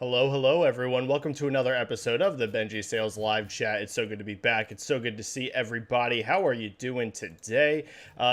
Hello, everyone. Welcome to another episode of the Benji-Sales live chat. It's so good to be back. It's so good to see everybody. How are you doing today?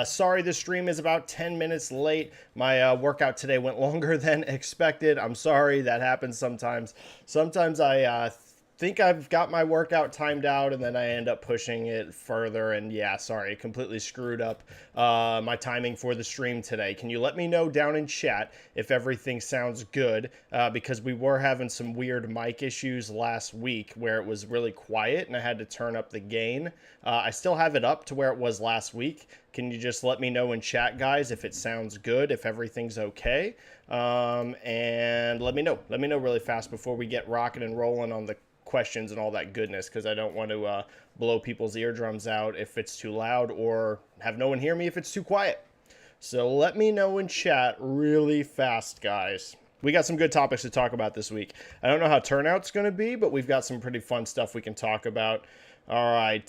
Sorry, the stream is about 10 minutes late. My workout today went longer than expected. I'm sorry. That happens sometimes. Sometimes I think I've got my workout timed out and then I end up pushing it further, and yeah, sorry, it completely screwed up my timing for the stream today. Can you let me know down in chat if everything sounds good, because we were having some weird mic issues last week where it was really quiet and I had to turn up the gain. I still have it up to where it was last week. Can you just let me know in chat, guys, if it sounds good, if everything's okay? And let me know really fast before we get rocking and rolling on the questions and all that goodness, because I don't want to blow people's eardrums out if it's too loud or have no one hear me if it's too quiet. So let me know in chat really fast, guys. We got some good topics to talk about this week. I don't know how turnout's going to be, but we've got some pretty fun stuff we can talk about. All right,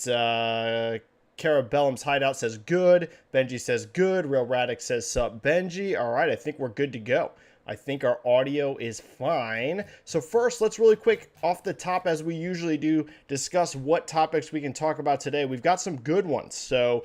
Carabellum's Hideout says good. Benji says good. Real Radic says sup Benji. All right, I think we're good to go. I think our audio is fine. So first, let's really quick off the top, as we usually do, discuss what topics we can talk about today. We've got some good ones. So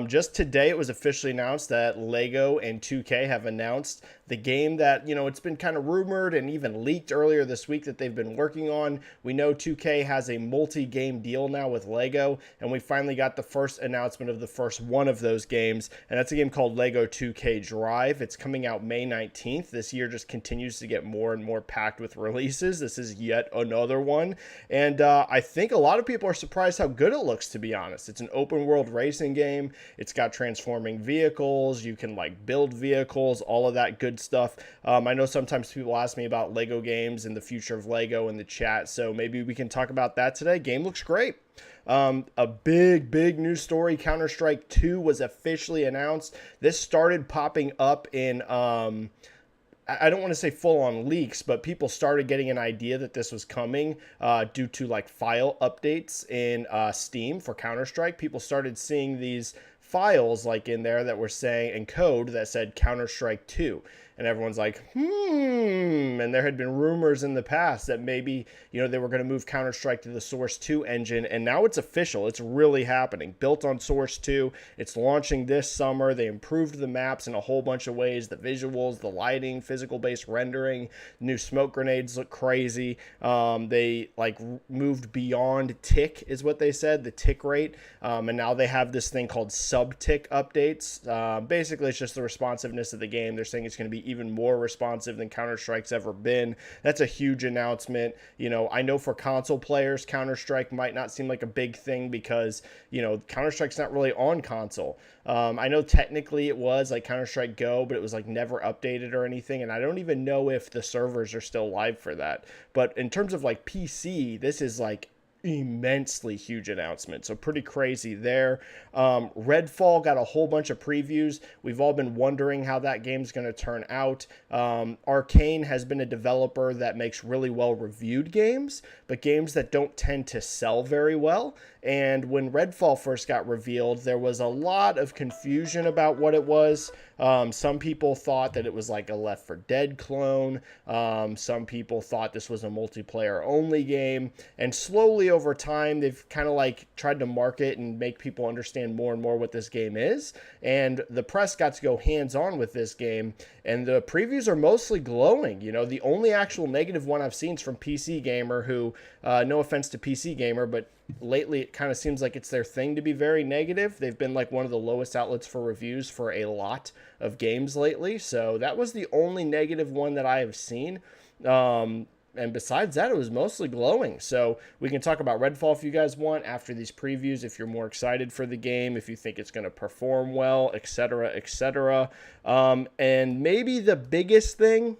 just today, it was officially announced that LEGO and 2K have announced the game that, it's been kind of rumored and even leaked earlier this week that they've been working on. We know 2K has a multi-game deal now with LEGO, and we finally got the first announcement of the first one of those games, and that's a game called LEGO 2K Drive. It's coming out May 19th. This year just continues to get more and more packed with releases. This is yet another one, and I think a lot of people are surprised how good it looks, to be honest. It's an open world racing game. It's got transforming vehicles. You can build vehicles, all of that good stuff. I know sometimes people ask me about LEGO games and the future of LEGO in the chat, so maybe we can talk about that today. Game looks great. A big news story. Counter-Strike 2 was officially announced. This started popping up in I don't want to say full-on leaks, but people started getting an idea that this was coming due to file updates in Steam for Counter-Strike. People started seeing these files in there that were saying, in code that said Counter-Strike 2. And everyone's like, and there had been rumors in the past that maybe, they were going to move Counter-Strike to the Source 2 engine, and now it's official. It's really happening. Built on Source 2. It's launching this summer. They improved the maps in a whole bunch of ways. The visuals, the lighting, physical-based rendering, new smoke grenades look crazy. They, moved beyond tick, is what they said, the tick rate, and now they have this thing called sub-tick updates. Basically, it's just the responsiveness of the game. They're saying it's going to be even more responsive than Counter-Strike's ever been. That's a huge announcement. I know for console players, Counter-Strike might not seem like a big thing because, Counter-Strike's not really on console. I know technically it was Counter-Strike Go, but it was never updated or anything, and I don't even know if the servers are still live for that. But in terms of PC, this is immensely huge announcement, so pretty crazy there. Redfall got a whole bunch of previews. We've all been wondering how that game's going to turn out. Arcane has been a developer that makes really well reviewed games, but games that don't tend to sell very well. And when Redfall first got revealed, there was a lot of confusion about what it was. Some people thought that it was a Left 4 Dead clone. Some people thought this was a multiplayer only game. And slowly over time, they've kind of tried to market and make people understand more and more what this game is. And the press got to go hands-on with this game. And the previews are mostly glowing. The only actual negative one I've seen is from PC Gamer, who, no offense to PC Gamer, but lately it kind of seems like it's their thing to be very negative. They've been one of the lowest outlets for reviews for a lot of games lately. So that was the only negative one that I have seen. And besides that, it was mostly glowing. So we can talk about Redfall if you guys want after these previews, if you're more excited for the game, if you think it's going to perform well, etc., etc. And maybe the biggest thing,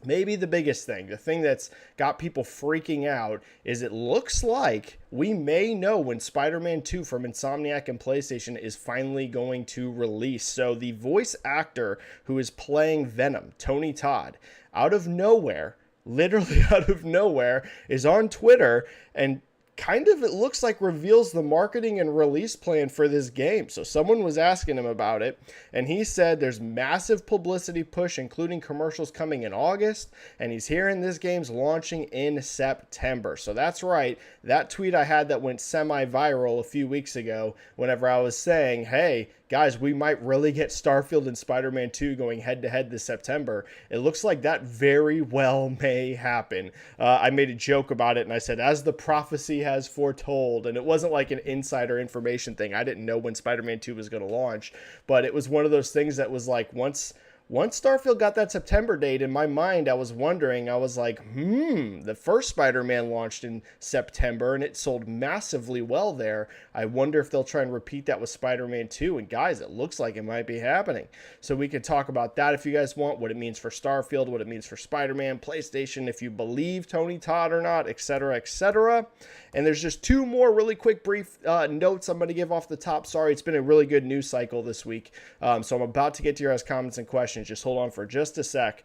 the thing that's got people freaking out, is it looks like we may know when Spider-Man 2 from Insomniac and PlayStation is finally going to release. So the voice actor who is playing Venom, Tony Todd, out of nowhere, literally out of nowhere, is on Twitter and kind of, it looks like, reveals the marketing and release plan for this game. So someone was asking him about it, and he said there's massive publicity push, including commercials coming in August, and he's hearing this game's launching in September. So that's right, that tweet I had that went semi-viral a few weeks ago whenever I was saying, hey, guys, we might really get Starfield and Spider-Man 2 going head-to-head this September. It looks like that very well may happen. I made a joke about it, and I said, as the prophecy has foretold, and it wasn't like an insider information thing. I didn't know when Spider-Man 2 was going to launch, but it was one of those things that was like, once Starfield got that September date, in my mind, I was wondering, I was like, the first Spider-Man launched in September, and it sold massively well there. I wonder if they'll try and repeat that with Spider-Man 2, and guys, it looks like it might be happening. So we could talk about that if you guys want, what it means for Starfield, what it means for Spider-Man, PlayStation, if you believe Tony Todd or not, etc., etc. And there's just two more really quick brief notes I'm going to give off the top. Sorry, it's been a really good news cycle this week, so I'm about to get to your guys' comments and questions. Just hold on for just a sec.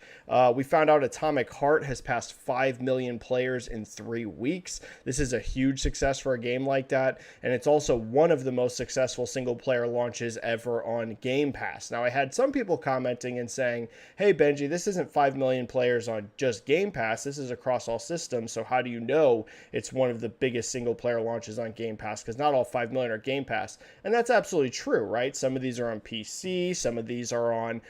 We found out Atomic Heart has passed 5 million players in 3 weeks. This is a huge success for a game like that, and it's also one of the most successful single-player launches ever on Game Pass. Now, I had some people commenting and saying, hey, Benji, this isn't 5 million players on just Game Pass. This is across all systems, so how do you know it's one of the biggest single-player launches on Game Pass? Because not all 5 million are Game Pass, and that's absolutely true, right? Some of these are on PC, some of these are on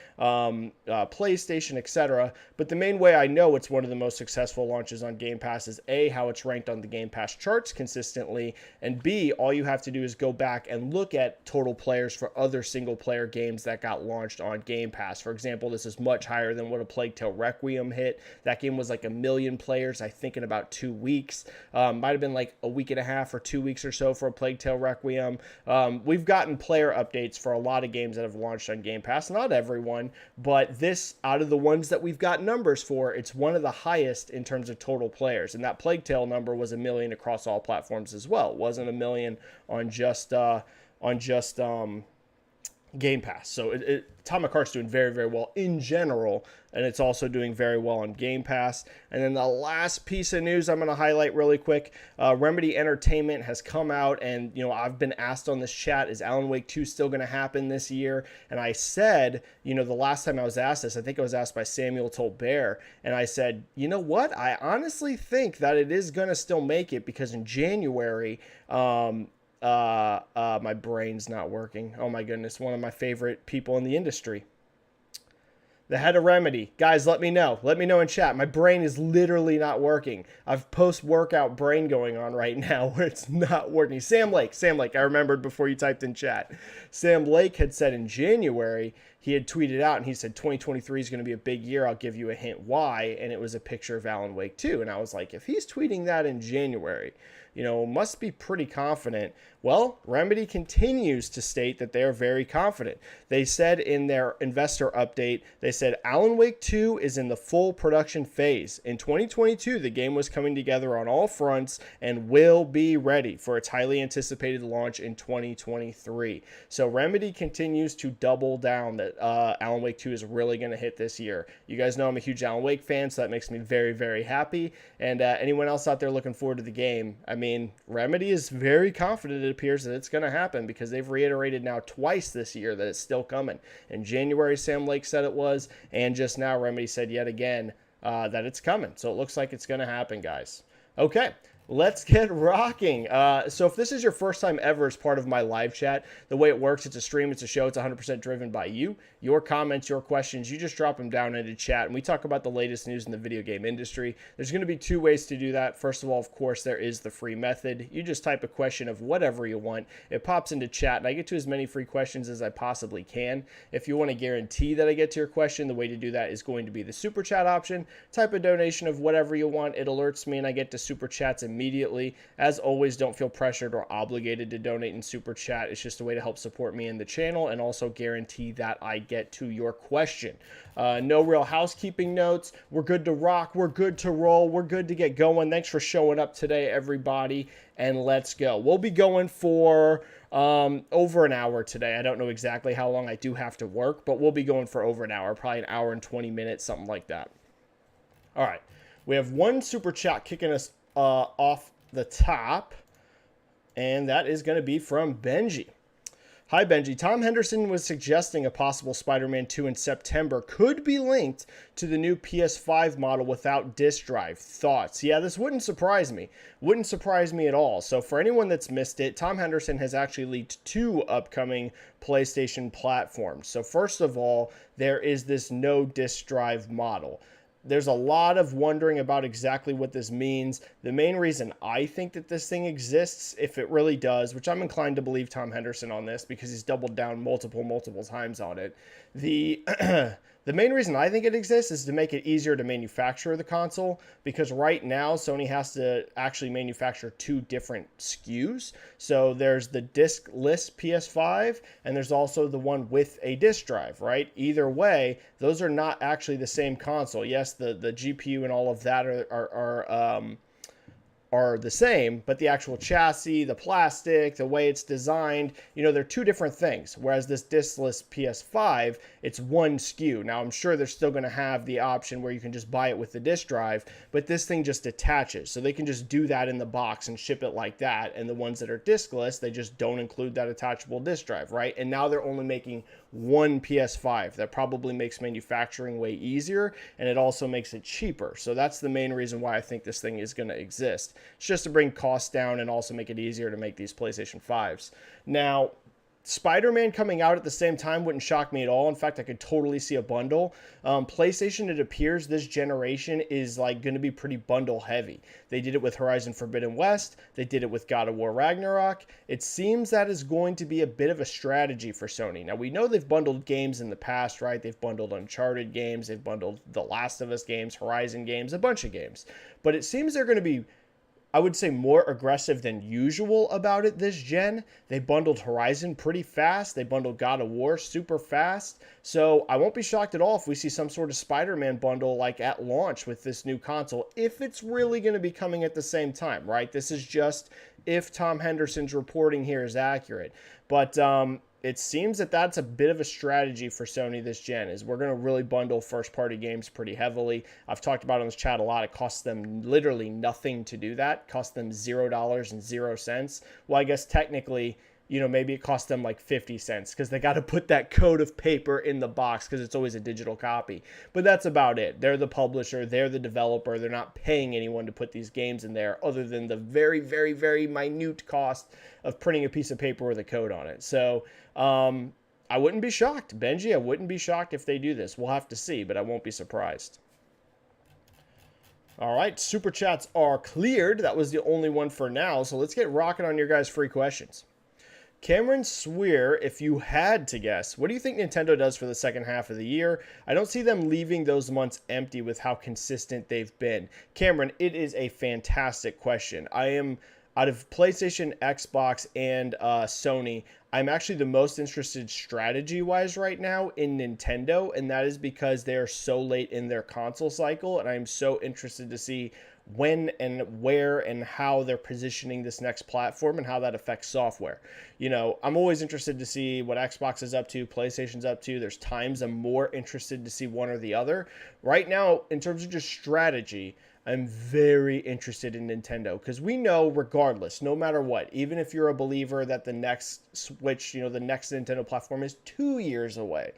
PlayStation, etc. But the main way I know it's one of the most successful launches on Game Pass is A, how it's ranked on the Game Pass charts consistently, and B, all you have to do is go back and look at total players for other single player games that got launched on Game Pass. For example, this is much higher than what A Plague Tale Requiem hit. That game was like 1 million players, I think, in about 2 weeks. Might have been like a week and a half or 2 weeks or so for A Plague Tale Requiem. We've gotten player updates for a lot of games that have launched on Game Pass. Not everyone, but this, out of the ones that we've got numbers for, it's one of the highest in terms of total players. And that Plague Tale number was 1 million across all platforms as well. It wasn't 1 million on just Game Pass. So Atomic Heart's doing very, very well in general, and it's also doing very well on Game Pass. And then the last piece of news I'm going to highlight really quick, Remedy Entertainment has come out, and I've been asked on this chat, is Alan Wake 2 still going to happen this year? And I said, the last time I was asked this, I think I was asked by Samuel Tolbert, and I said, you know what? I honestly think that it is going to still make it, because in January, my brain's not working. Oh my goodness, one of my favorite people in the industry. The head of Remedy. Guys, let me know. Let me know in chat. My brain is literally not working. I've post-workout brain going on right now where it's not working. Sam Lake, I remembered before you typed in chat. Sam Lake had said in January, he had tweeted out and he said 2023 is going to be a big year. I'll give you a hint why. And it was a picture of Alan Wake 2. And I was like, if he's tweeting that in January, must be pretty confident. Well, Remedy continues to state that they are very confident. They said in their investor update, they said Alan Wake 2 is in the full production phase. In 2022, the game was coming together on all fronts and will be ready for its highly anticipated launch in 2023. So Remedy continues to double down that Alan Wake 2 is really going to hit this year. You guys know I'm a huge Alan Wake fan, so that makes me very, very happy. And anyone else out there looking forward to the game, I mean, Remedy is very confident, it appears, that it's going to happen, because they've reiterated now twice this year that it's still coming. In January, Sam Lake said it was, and just now Remedy said yet again that it's coming. So it looks like it's going to happen, guys. Okay. Let's get rocking. So if this is your first time ever as part of my live chat, the way it works, it's a stream, it's a show, it's 100% driven by you. Your comments, your questions, you just drop them down into chat, and we talk about the latest news in the video game industry. There's going to be 2 ways to do that. First of all, of course, there is the free method. You just type a question of whatever you want. It pops into chat, and I get to as many free questions as I possibly can. If you want to guarantee that I get to your question, the way to do that is going to be the super chat option. Type a donation of whatever you want. It alerts me, and I get to super chats immediately. As always, don't feel pressured or obligated to donate in super chat. It's just a way to help support me in the channel and also guarantee that I get to your question. No real housekeeping notes. We're good to rock. We're good to roll. We're good to get going. Thanks for showing up today, everybody, and let's go. We'll be going for over an hour today. I don't know exactly how long I do have to work, but we'll be going for over an hour, probably 1 hour and 20 minutes, something like that. All right. We have one super chat kicking us off the top. And that is going to be from Benji. Hi, Benji. Tom Henderson was suggesting a possible Spider-Man 2 in September could be linked to the new PS5 model without disk drive. Thoughts? Yeah, this wouldn't surprise me. Wouldn't surprise me at all. So for anyone that's missed it, Tom Henderson has actually leaked 2 upcoming PlayStation platforms. So first of all, there is this no disk drive model. There's a lot of wondering about exactly what this means. The main reason I think that this thing exists, if it really does, which I'm inclined to believe Tom Henderson on this because he's doubled down multiple times on it. The the main reason I think it exists is to make it easier to manufacture the console, because right now Sony has to actually manufacture 2 different SKUs. So there's the diskless PS5 and there's also the one with a disk drive, right? Either way, those are not actually the same console. Yes, the GPU and all of that are the same, but the actual chassis, the plastic, the way it's designed, they're 2 different things. Whereas this diskless PS5, it's one SKU. Now, I'm sure they're still going to have the option where you can just buy it with the disk drive, but this thing just attaches. So they can just do that in the box and ship it like that. And the ones that are diskless, they just don't include that attachable disk drive, right? And now they're only making one PS5. That probably makes manufacturing way easier, and it also makes it cheaper. So that's the main reason why I think this thing is going to exist. It's just to bring costs down and also make it easier to make these PlayStation 5s. Now, Spider-Man coming out at the same time wouldn't shock me at all. In fact, I could totally see a bundle. PlayStation, it appears this generation is going to be pretty bundle heavy. They did it with Horizon Forbidden West. They did it with God of War Ragnarok. It seems that is going to be a bit of a strategy for Sony. Now, we know they've bundled games in the past, right? They've bundled Uncharted games. They've bundled The Last of Us games, Horizon games, a bunch of games. But it seems they're going to be, I would say, more aggressive than usual about it this gen. They bundled Horizon pretty fast. They bundled God of War super fast. So I won't be shocked at all if we see some sort of Spider-Man bundle at launch with this new console, if it's really going to be coming at the same time, right? This is just if Tom Henderson's reporting here is accurate. But it seems that that's a bit of a strategy for Sony this gen, is we're going to really bundle first-party games pretty heavily. I've talked about on this chat a lot. It costs them literally nothing to do that. It costs them $0.00. Well, I guess technically, maybe it costs them 50 cents because they got to put that coat of paper in the box because it's always a digital copy. But that's about it. They're the publisher. They're the developer. They're not paying anyone to put these games in there other than the very, very, very minute cost of printing a piece of paper with a code on it. So I wouldn't be shocked, Benji. I wouldn't be shocked if they do this. We'll have to see, but I won't be surprised. All right, super chats are cleared. That was the only one for now. So let's get rocking on your guys' free questions. Cameron Swear, if you had to guess, what do you think Nintendo does for the second half of the year? I don't see them leaving those months empty with how consistent they've been. Cameron, it is a fantastic question. I am, out of PlayStation, Xbox, and Sony, I'm actually the most interested strategy-wise right now in Nintendo, and that is because they are so late in their console cycle, and I'm so interested to see when and where and how they're positioning this next platform and how that affects software. I'm always interested to see what Xbox is up to, PlayStation's up to. There's times I'm more interested to see one or the other. Right now, in terms of just strategy, I'm very interested in Nintendo because we know, regardless, no matter what, even if you're a believer that the next Switch, the next Nintendo platform is 2 years away,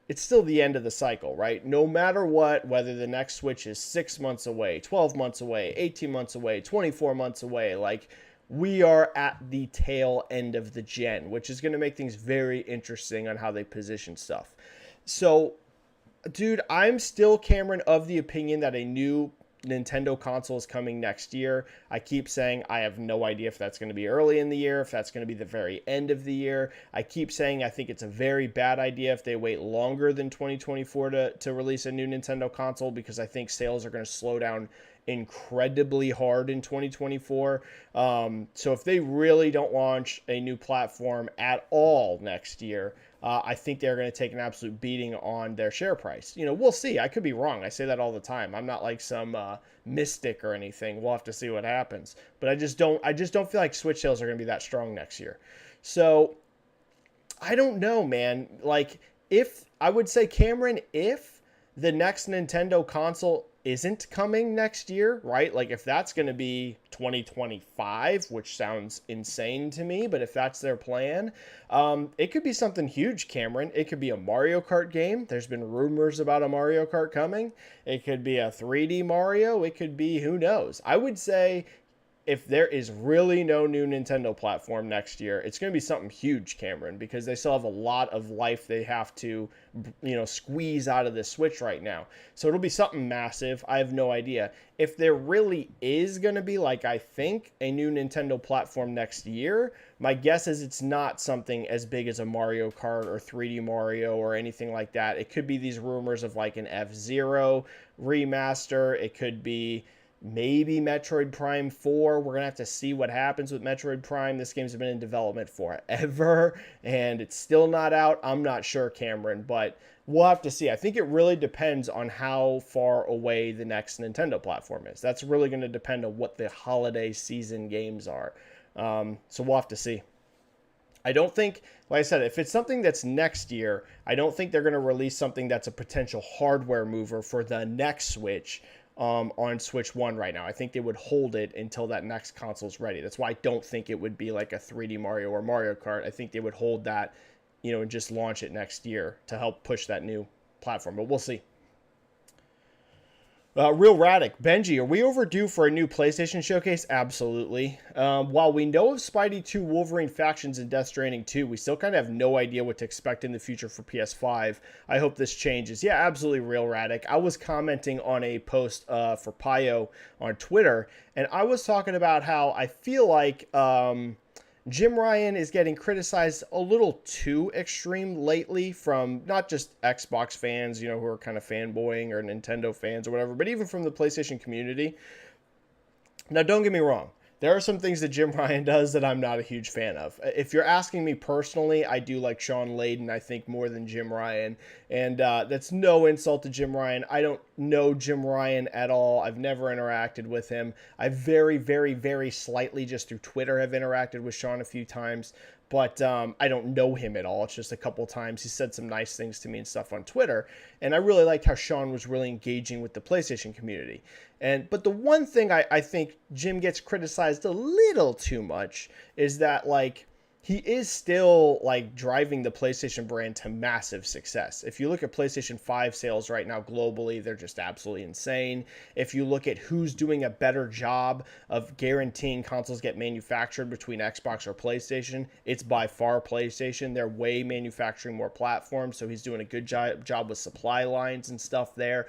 it's still the end of the cycle, right? No matter what, whether the next Switch is 6 months away, 12 months away, 18 months away, 24 months away, we are at the tail end of the gen, which is going to make things very interesting on how they position stuff. So, dude, I'm still, Cameron, of the opinion that a new Nintendo console is coming next year. I keep saying I have no idea if that's going to be early in the year, if that's going to be the very end of the year. I keep saying I think it's a very bad idea if they wait longer than 2024 to release a new Nintendo console, because I think sales are going to slow down incredibly hard in 2024. So if they really don't launch a new platform at all next year, I think they're going to take an absolute beating on their share price. We'll see. I could be wrong. I say that all the time. I'm not like some mystic or anything. We'll have to see what happens. But I just don't feel like Switch sales are going to be that strong next year. So I don't know, man. If I would say, Cameron, if the next Nintendo console isn't coming next year, right? Like if that's going to be 2025, which sounds insane to me, but if that's their plan, it could be something huge, Cameron. It could be a Mario Kart game. There's been rumors about a Mario Kart coming. It could be a 3D Mario. It could be, who knows? I would say if there is really no new Nintendo platform next year, it's going to be something huge, Cameron, because they still have a lot of life they have to, squeeze out of this Switch right now. So it'll be something massive. I have no idea. If there really is going to be, like I think, a new Nintendo platform next year, my guess is it's not something as big as a Mario Kart or 3D Mario or anything like that. It could be these rumors of like an F-Zero remaster. It could be maybe Metroid Prime 4. We're going to have to see what happens with Metroid Prime. This game's been in development forever, and it's still not out. I'm not sure, Cameron, but we'll have to see. I think it really depends on how far away the next Nintendo platform is. That's really going to depend on what the holiday season games are. So we'll have to see. I don't think, like I said, if it's something that's next year, I don't think they're going to release something that's a potential hardware mover for the next Switch. On Switch 1 right now. I think they would hold it until that next console's ready. That's why I don't think it would be like a 3D Mario or Mario Kart. I think they would hold that, and just launch it next year to help push that new platform. But we'll see. Real Radic, Benji, are we overdue for a new PlayStation showcase? Absolutely. While we know of Spidey 2, Wolverine Factions, and Death Stranding 2, we still kind of have no idea what to expect in the future for PS5. I hope this changes. Yeah, absolutely, Real Radic. I was commenting on a post for Pio on Twitter, and I was talking about how I feel like Jim Ryan is getting criticized a little too extreme lately from not just Xbox fans, who are kind of fanboying, or Nintendo fans or whatever, but even from the PlayStation community. Now, don't get me wrong. There are some things that Jim Ryan does that I'm not a huge fan of. If you're asking me personally, I do like Sean Layden, I think, more than Jim Ryan. And that's no insult to Jim Ryan. I don't know Jim Ryan at all. I've never interacted with him. I very, very, very slightly just through Twitter have interacted with Sean a few times. But I don't know him at all. It's just a couple times he said some nice things to me and stuff on Twitter. And I really liked how Sean was really engaging with the PlayStation community. But the one thing I think Jim gets criticized a little too much is that, like, he is still like driving the PlayStation brand to massive success. If you look at PlayStation 5 sales right now globally, they're just absolutely insane. If you look at who's doing a better job of guaranteeing consoles get manufactured between Xbox or PlayStation, it's by far PlayStation. They're way manufacturing more platforms, so he's doing a good job with supply lines and stuff there.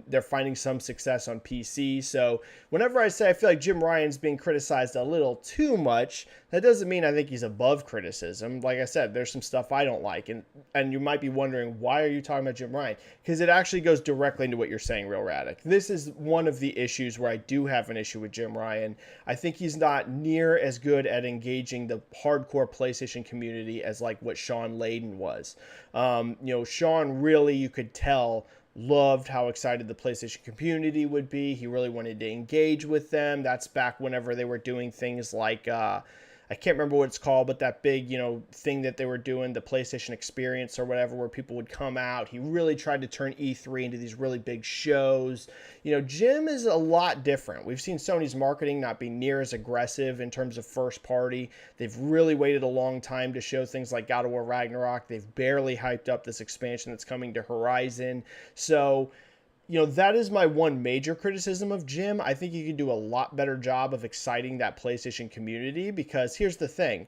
They're finding some success on PC. So whenever I say I feel like Jim Ryan's being criticized a little too much, that doesn't mean I think he's above criticism. Like I said, there's some stuff I don't like. And you might be wondering, why are you talking about Jim Ryan? Because it actually goes directly into what you're saying, Real Radic. This is one of the issues where I do have an issue with Jim Ryan. I think he's not near as good at engaging the hardcore PlayStation community as like what Sean Layden was. Sean really, you could tell, loved how excited the PlayStation community would be. He really wanted to engage with them. That's back whenever they were doing things like I can't remember what it's called, but that big, thing that they were doing, the PlayStation Experience or whatever, where people would come out. He really tried to turn E3 into these really big shows. Jim is a lot different. We've seen Sony's marketing not be near as aggressive in terms of first party. They've really waited a long time to show things like God of War Ragnarok. They've barely hyped up this expansion that's coming to Horizon. So that is my one major criticism of Jim. I think he could do a lot better job of exciting that PlayStation community, because here's the thing.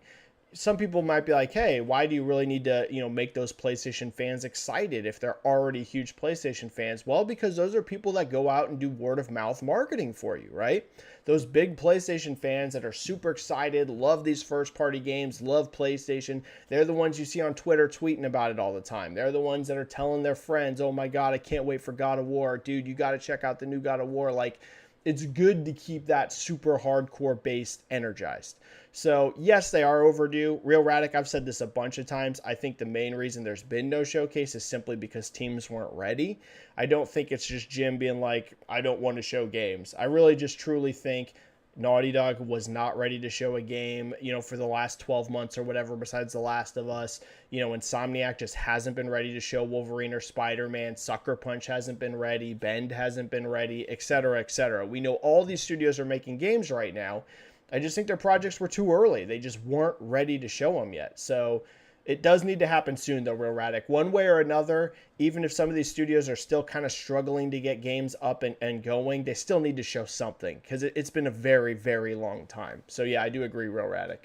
Some people might be like, hey, why do you really need to, make those PlayStation fans excited if they're already huge PlayStation fans? Well, because those are people that go out and do word of mouth marketing for you, right? Those big PlayStation fans that are super excited, love these first party games, love PlayStation. They're the ones you see on Twitter tweeting about it all the time. They're the ones that are telling their friends, oh my God, I can't wait for God of War. Dude, you got to check out the new God of War. Like, it's good to keep that super hardcore base energized. So, yes, they are overdue. Real Radic, I've said this a bunch of times. I think the main reason there's been no showcase is simply because teams weren't ready. I don't think it's just Jim being like, I don't want to show games. I really just truly think Naughty Dog was not ready to show a game, for the last 12 months or whatever, besides The Last of Us. Insomniac just hasn't been ready to show Wolverine or Spider-Man. Sucker Punch hasn't been ready. Bend hasn't been ready, etc., etc. We know all these studios are making games right now. I just think their projects were too early. They just weren't ready to show them yet. So it does need to happen soon, though, Real Radic. One way or another, even if some of these studios are still kind of struggling to get games up and going, they still need to show something because it's been a very, very long time. So, yeah, I do agree, Real Radic.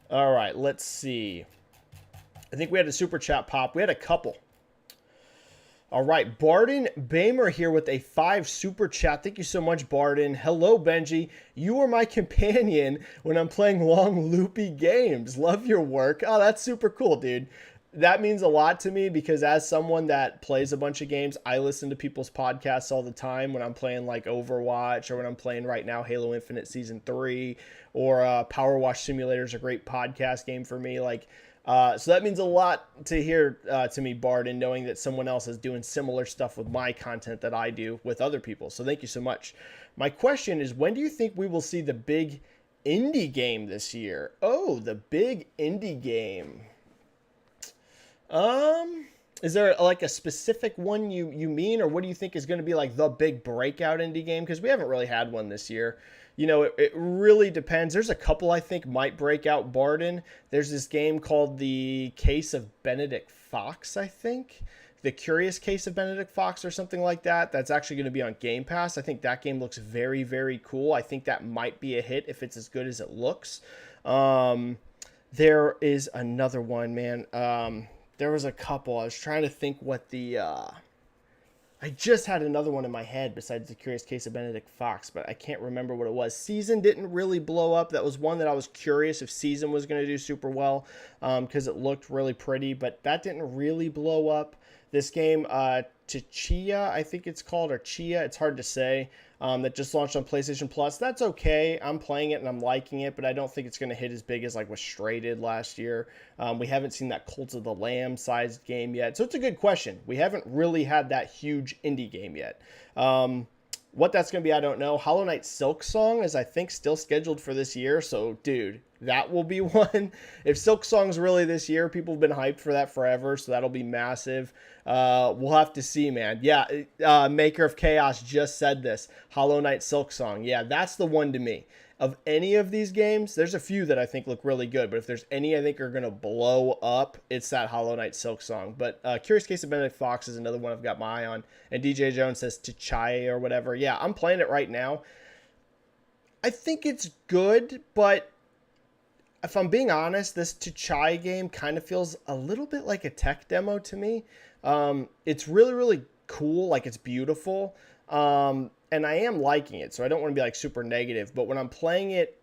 All right, let's see. I think we had a super chat pop. We had a couple. All right, Barden Bamer here with a 5 super chat. Thank you so much, Barden. Hello, Benji. You are my companion when I'm playing long, loopy games. Love your work. Oh, that's super cool, dude. That means a lot to me because as someone that plays a bunch of games, I listen to people's podcasts all the time when I'm playing like Overwatch or when I'm playing right now Halo Infinite Season 3 or Power Wash Simulator is a great podcast game for me. So that means a lot to hear to me, Barden, knowing that someone else is doing similar stuff with my content that I do with other people. So thank you so much. My question is, when do you think we will see the big indie game this year? Oh, the big indie game. Is there like a specific one you mean, or what do you think is going to be like the big breakout indie game? Because we haven't really had one this year. It really depends. There's a couple I think might break out, Barden. There's this game called The Case of Benedict Fox, I think. The Curious Case of Benedict Fox or something like that. That's actually going to be on Game Pass. I think that game looks very, very cool. I think that might be a hit if it's as good as it looks. There is another one, man. There was a couple. I was trying to think what the... I just had another one in my head besides The Curious Case of Benedict Fox, but I can't remember what it was. Season didn't really blow up. That was one that I was curious if Season was going to do super well because it looked really pretty, but that didn't really blow up. This game, Chia, I think it's called, or Chia, it's hard to say, that just launched on PlayStation Plus. That's okay. I'm playing it and I'm liking it, but I don't think it's going to hit as big as like what Stray did last year. We haven't seen that Cult of the Lamb sized game yet. So it's a good question. We haven't really had that huge indie game yet. What that's going to be, I don't know. Hollow Knight Silk Song is, I think, still scheduled for this year. So, dude, that will be one. If Silk Song's really this year, people have been hyped for that forever. So that'll be massive. We'll have to see, man. Yeah, Maker of Chaos just said this. Hollow Knight Silk Song. Yeah, that's the one to me. Of any of these games, there's a few that I think look really good, but if there's any I think are going to blow up, it's that Hollow Knight Silk Song. But Curious Case of Benedict Fox is another one I've got my eye on. And DJ Jones says T'Chai or whatever. Yeah, I'm playing it right now. I think it's good, but if I'm being honest, this T'Chai game kind of feels a little bit like a tech demo to me. It's really, really cool. Like, it's beautiful. And I am liking it, so I don't want to be like super negative. But when I'm playing it,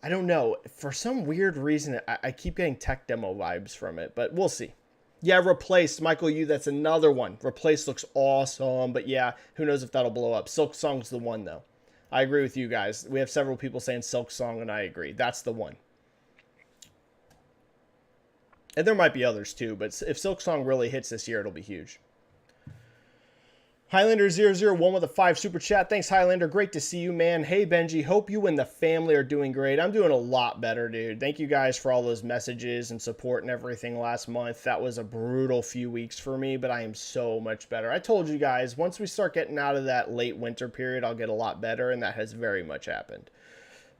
I don't know. For some weird reason, I keep getting tech demo vibes from it. But we'll see. Yeah, Replaced, Michael Yu, that's another one. Replaced looks awesome. But yeah, who knows if that'll blow up. Silk Song's the one, though. I agree with you guys. We have several people saying Silk Song, and I agree. That's the one. And there might be others, too. But if Silk Song really hits this year, it'll be huge. Highlander001 with a 5 super chat. Thanks, Highlander. Great to see you, man. Hey, Benji. Hope you and the family are doing great. I'm doing a lot better, dude. Thank you guys for all those messages and support and everything last month. That was a brutal few weeks for me, but I am so much better. I told you guys, once we start getting out of that late winter period, I'll get a lot better, and that has very much happened.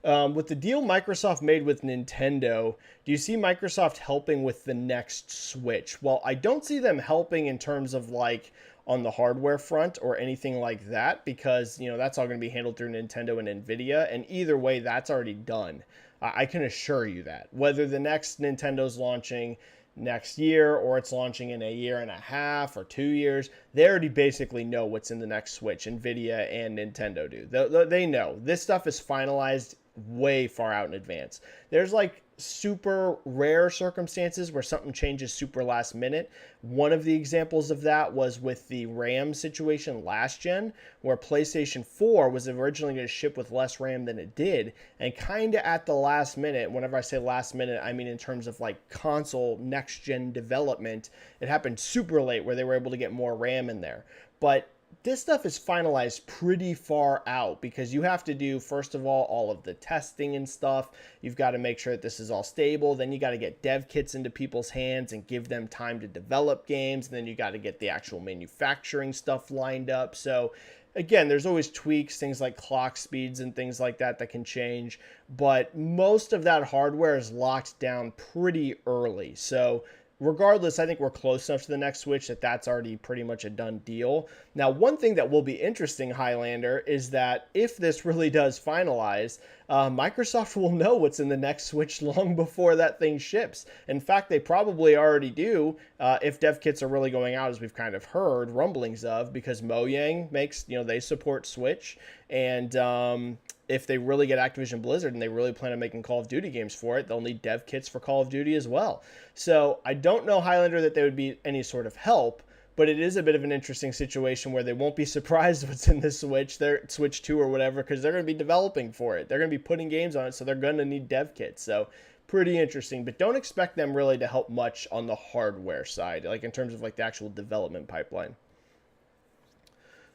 With the deal Microsoft made with Nintendo, do you see Microsoft helping with the next Switch? Well, I don't see them helping in terms of like on the hardware front or anything like that because, that's all going to be handled through Nintendo and Nvidia. And either way, that's already done. I can assure you that. Whether the next Nintendo's launching next year or it's launching in a year and a half or 2 years, they already basically know what's in the next Switch. Nvidia and Nintendo do. They know. This stuff is finalized way far out in advance. There's like super rare circumstances where something changes super last minute. One of the examples of that was with the RAM situation last gen, where PlayStation 4 was originally going to ship with less RAM than it did, and kind of at the last minute, whenever I say last minute, I mean in terms of like console next gen development, it happened super late where they were able to get more RAM in there. But this stuff is finalized pretty far out because you have to do, first of all of the testing and stuff. You've got to make sure that this is all stable. Then you got to get dev kits into people's hands and give them time to develop games. And then you got to get the actual manufacturing stuff lined up. So again, there's always tweaks, things like clock speeds and things like that that can change. But most of that hardware is locked down pretty early. So regardless, I think we're close enough to the next Switch that that's already pretty much a done deal. Now, one thing that will be interesting, Highlander, is that if this really does finalize, Microsoft will know what's in the next Switch long before that thing ships. In fact, they probably already do if dev kits are really going out, as we've kind of heard rumblings of, because Mojang makes, they support Switch. And if they really get Activision Blizzard and they really plan on making Call of Duty games for it, they'll need dev kits for Call of Duty as well. So I don't know, Highlander, that they would be any sort of help, but it is a bit of an interesting situation where they won't be surprised what's in the Switch, their Switch 2 or whatever, because they're going to be developing for it. They're going to be putting games on it, so they're going to need dev kits. So pretty interesting, but don't expect them really to help much on the hardware side, like in terms of like the actual development pipeline.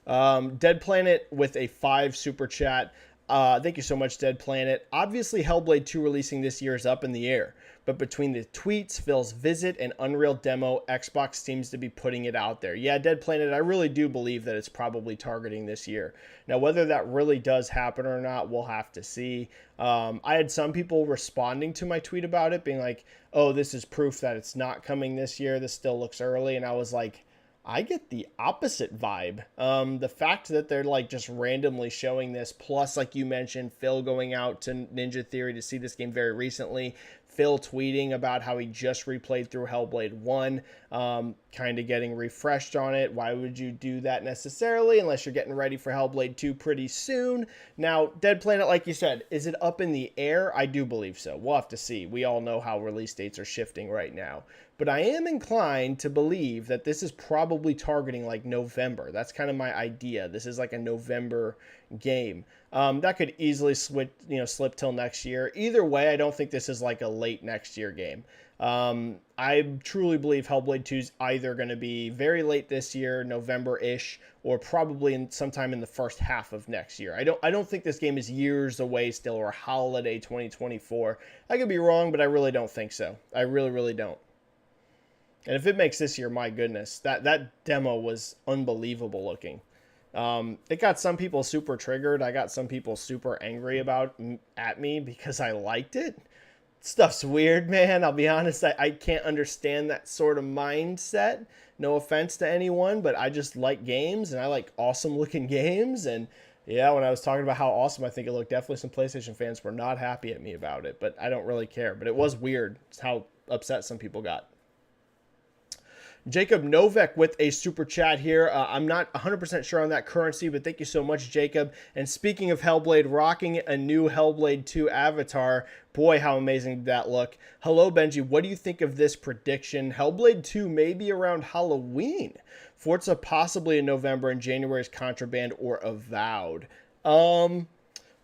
Dead Planet with a 5 super chat. Thank you so much, Dead Planet. Obviously, Hellblade 2 releasing this year is up in the air, but between the tweets, Phil's visit, and Unreal demo, Xbox seems to be putting it out there. Yeah, Dead Planet, I really do believe that it's probably targeting this year. Now, whether that really does happen or not, we'll have to see. I had some people responding to my tweet about it, being like, oh, this is proof that it's not coming this year. This still looks early. And I was like, I get the opposite vibe. The fact that they're like just randomly showing this, plus like you mentioned, Phil going out to Ninja Theory to see this game very recently, Phil tweeting about how he just replayed through Hellblade 1, kind of getting refreshed on it. Why would you do that necessarily unless you're getting ready for Hellblade 2 pretty soon? Now, Dead Planet, like you said, is it up in the air? I do believe so. We'll have to see. We all know how release dates are shifting right now. But I am inclined to believe that this is probably targeting like November. That's kind of my idea. This is like a November game. That could easily slip till next year. Either way, I don't think this is like a late next year game. I truly believe Hellblade 2 is either going to be very late this year, November-ish, or probably sometime in the first half of next year. I don't think this game is years away still, or holiday 2024. I could be wrong, but I really don't think so. I really, really don't. And if it makes this year, my goodness, that demo was unbelievable looking. It got some people super triggered. I got some people super angry at me because I liked it. Stuff's weird, man. I'll be honest. I can't understand that sort of mindset. No offense to anyone, but I just like games and I like awesome looking games. And yeah, when I was talking about how awesome I think it looked, definitely some PlayStation fans were not happy at me about it, but I don't really care. But it was weird how upset some people got. Jacob Novak with a super chat here. I'm not 100% sure on that currency, but thank you so much, Jacob. And speaking of Hellblade, rocking a new Hellblade 2 avatar. Boy, how amazing did that look. Hello, Benji. What do you think of this prediction? Hellblade 2 may be around Halloween. Forza possibly in November, and January's Contraband or Avowed.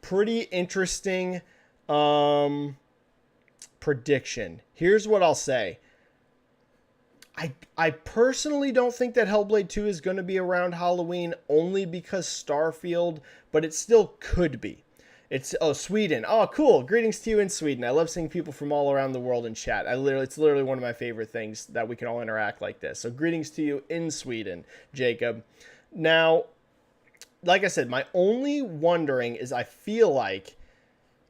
Pretty interesting prediction. Here's what I'll say. I personally don't think that Hellblade 2 is going to be around Halloween only because Starfield, but it still could be. Sweden. Oh, cool. Greetings to you in Sweden. I love seeing people from all around the world in chat. It's literally one of my favorite things that we can all interact like this. So greetings to you in Sweden, Jacob. Now, like I said, my only wondering is I feel like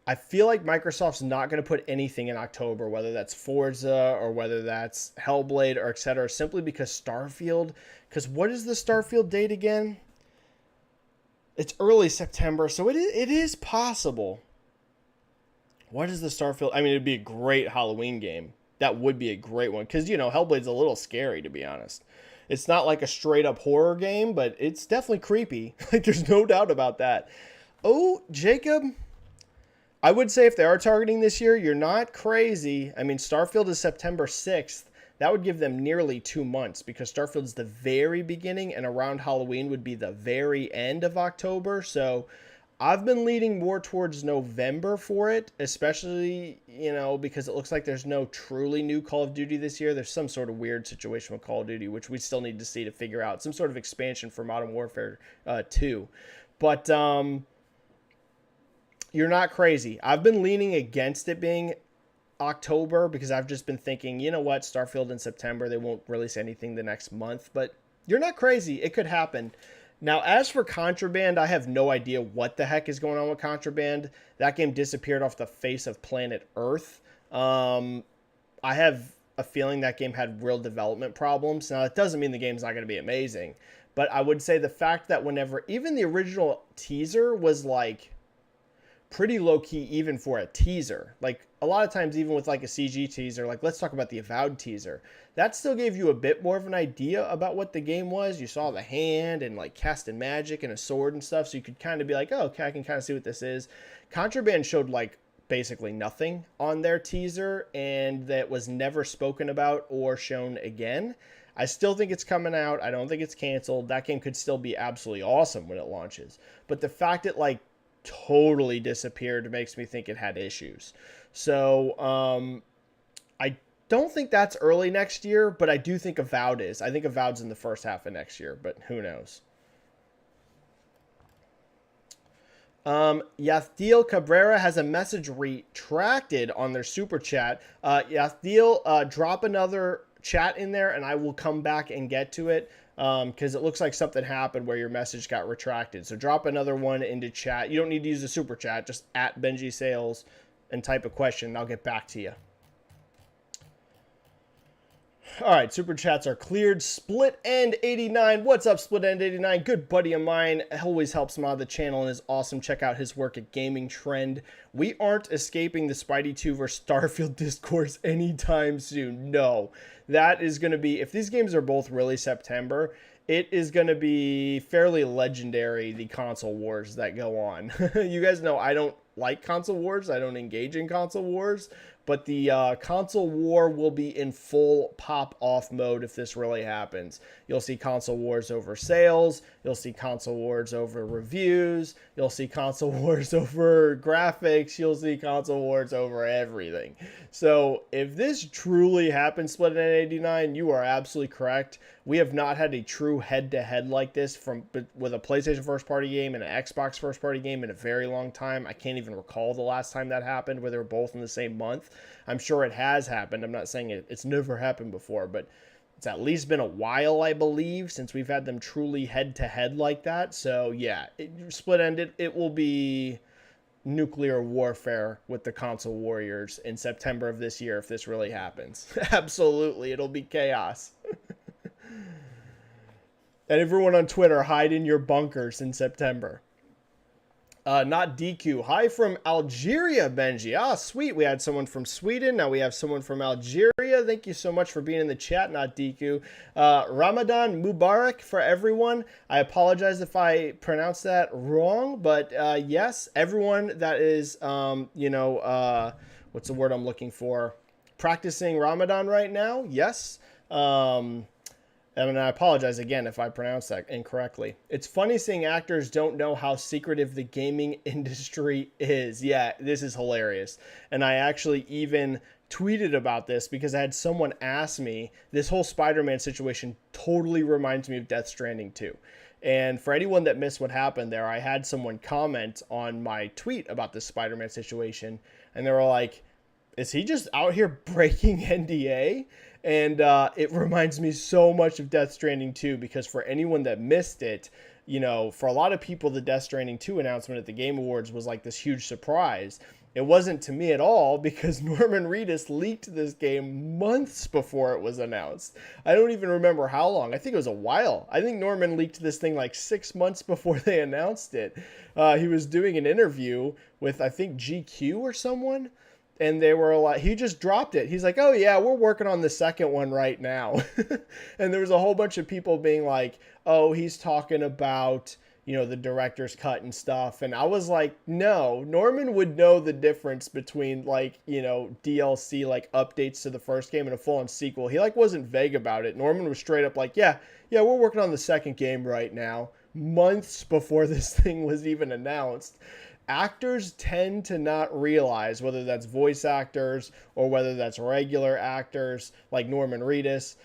Microsoft's not going to put anything in October, whether that's Forza or whether that's Hellblade or etc., simply because Starfield. Because what is the Starfield date again? It's early September, so it is possible. What is the Starfield? I mean, it'd be a great Halloween game. That would be a great one. Because, Hellblade's a little scary, to be honest. It's not like a straight-up horror game, but it's definitely creepy. Like, there's no doubt about that. Oh, Jacob, I would say if they are targeting this year, you're not crazy. I mean, Starfield is September 6th. That would give them nearly 2 months because Starfield's the very beginning and around Halloween would be the very end of October. So I've been leaning more towards November for it, especially, because it looks like there's no truly new Call of Duty this year. There's some sort of weird situation with Call of Duty, which we still need to see to figure out. Some sort of expansion for Modern Warfare 2. But you're not crazy. I've been leaning against it being October because I've just been thinking, you know what, Starfield in September, they won't release anything the next month. But you're not crazy. It could happen. Now, as for Contraband, I have no idea what the heck is going on with Contraband. That game disappeared off the face of planet Earth. I have a feeling that game had real development problems. Now, that doesn't mean the game's not going to be amazing. But I would say the fact that whenever even the original teaser was like pretty low-key even for a teaser. Like, a lot of times, even with like a CG teaser, like let's talk about the Avowed teaser, that still gave you a bit more of an idea about what the game was. You saw the hand and like casting magic and a sword and stuff, so you could kind of be like, oh, okay, I can kind of see what this is. Contraband showed like basically nothing on their teaser, and that was never spoken about or shown again. I still think it's coming out. I don't think it's canceled. That game could still be absolutely awesome when it launches. But the fact it like totally disappeared makes me think it had issues. So I don't think that's early next year, but I do think Avowed is. I think Avowed's in the first half of next year, but who knows? Yathiel Cabrera has a message retracted on their super chat. Yathiel, drop another chat in there and I will come back and get to it. Because it looks like something happened where your message got retracted. So drop another one into chat. You don't need to use the super chat. Just at Benji-Sales and type a question. And I'll get back to you. All right, super chats are cleared. Split End 89. What's up, Split End 89? Good buddy of mine. Always helps him out of the channel and is awesome. Check out his work at Gaming Trend. We aren't escaping the Spidey 2 vs. Starfield discourse anytime soon. No. That is going to be, if these games are both really September, it is going to be fairly legendary, the console wars that go on. You guys know I don't like console wars. I don't engage in console wars. But the console war will be in full pop-off mode if this really happens. You'll see console wars over sales. You'll see console wars over reviews. You'll see console wars over graphics. You'll see console wars over everything. So if this truly happens, Split End 89, you are absolutely correct. We have not had a true head-to-head like this with a PlayStation first-party game and an Xbox first-party game in a very long time. I can't even recall the last time that happened where they were both in the same month. I'm sure it has happened. I'm not saying it's never happened before, but it's at least been a while, I believe, since we've had them truly head-to-head like that. So, yeah, Split End, it will be nuclear warfare with the console warriors in September of this year if this really happens. Absolutely, it'll be chaos. And everyone on Twitter, hide in your bunkers in September. Not DQ. Hi from Algeria, Benji. Ah, sweet. We had someone from Sweden. Now we have someone from Algeria. Thank you so much for being in the chat, not DQ. Ramadan Mubarak for everyone. I apologize if I pronounced that wrong, but yes, everyone that is, what's the word I'm looking for? Practicing Ramadan right now. Yes. And I apologize again if I pronounced that incorrectly. It's funny seeing actors don't know how secretive the gaming industry is. Yeah, this is hilarious. And I actually even tweeted about this because I had someone ask me, this whole Spider-Man situation totally reminds me of Death Stranding 2. And for anyone that missed what happened there, I had someone comment on my tweet about this Spider-Man situation. And they were like, is he just out here breaking NDA? And it reminds me so much of Death Stranding 2 because for anyone that missed it, for a lot of people, the Death Stranding 2 announcement at the Game Awards was like this huge surprise. It wasn't to me at all because Norman Reedus leaked this game months before it was announced. I don't even remember how long. I think it was a while. I think Norman leaked this thing like 6 months before they announced it. He was doing an interview with, I think, GQ or someone. And they were like, he just dropped it. He's like, oh yeah, we're working on the second one right now. And there was a whole bunch of people being like, oh, he's talking about, the director's cut and stuff. And I was like, no, Norman would know the difference between DLC, like updates to the first game and a full-on sequel. He wasn't vague about it. Norman was straight up like, yeah, we're working on the second game right now. months before this thing was even announced. Actors tend to not realize, whether that's voice actors or whether that's regular actors like Norman Reedus,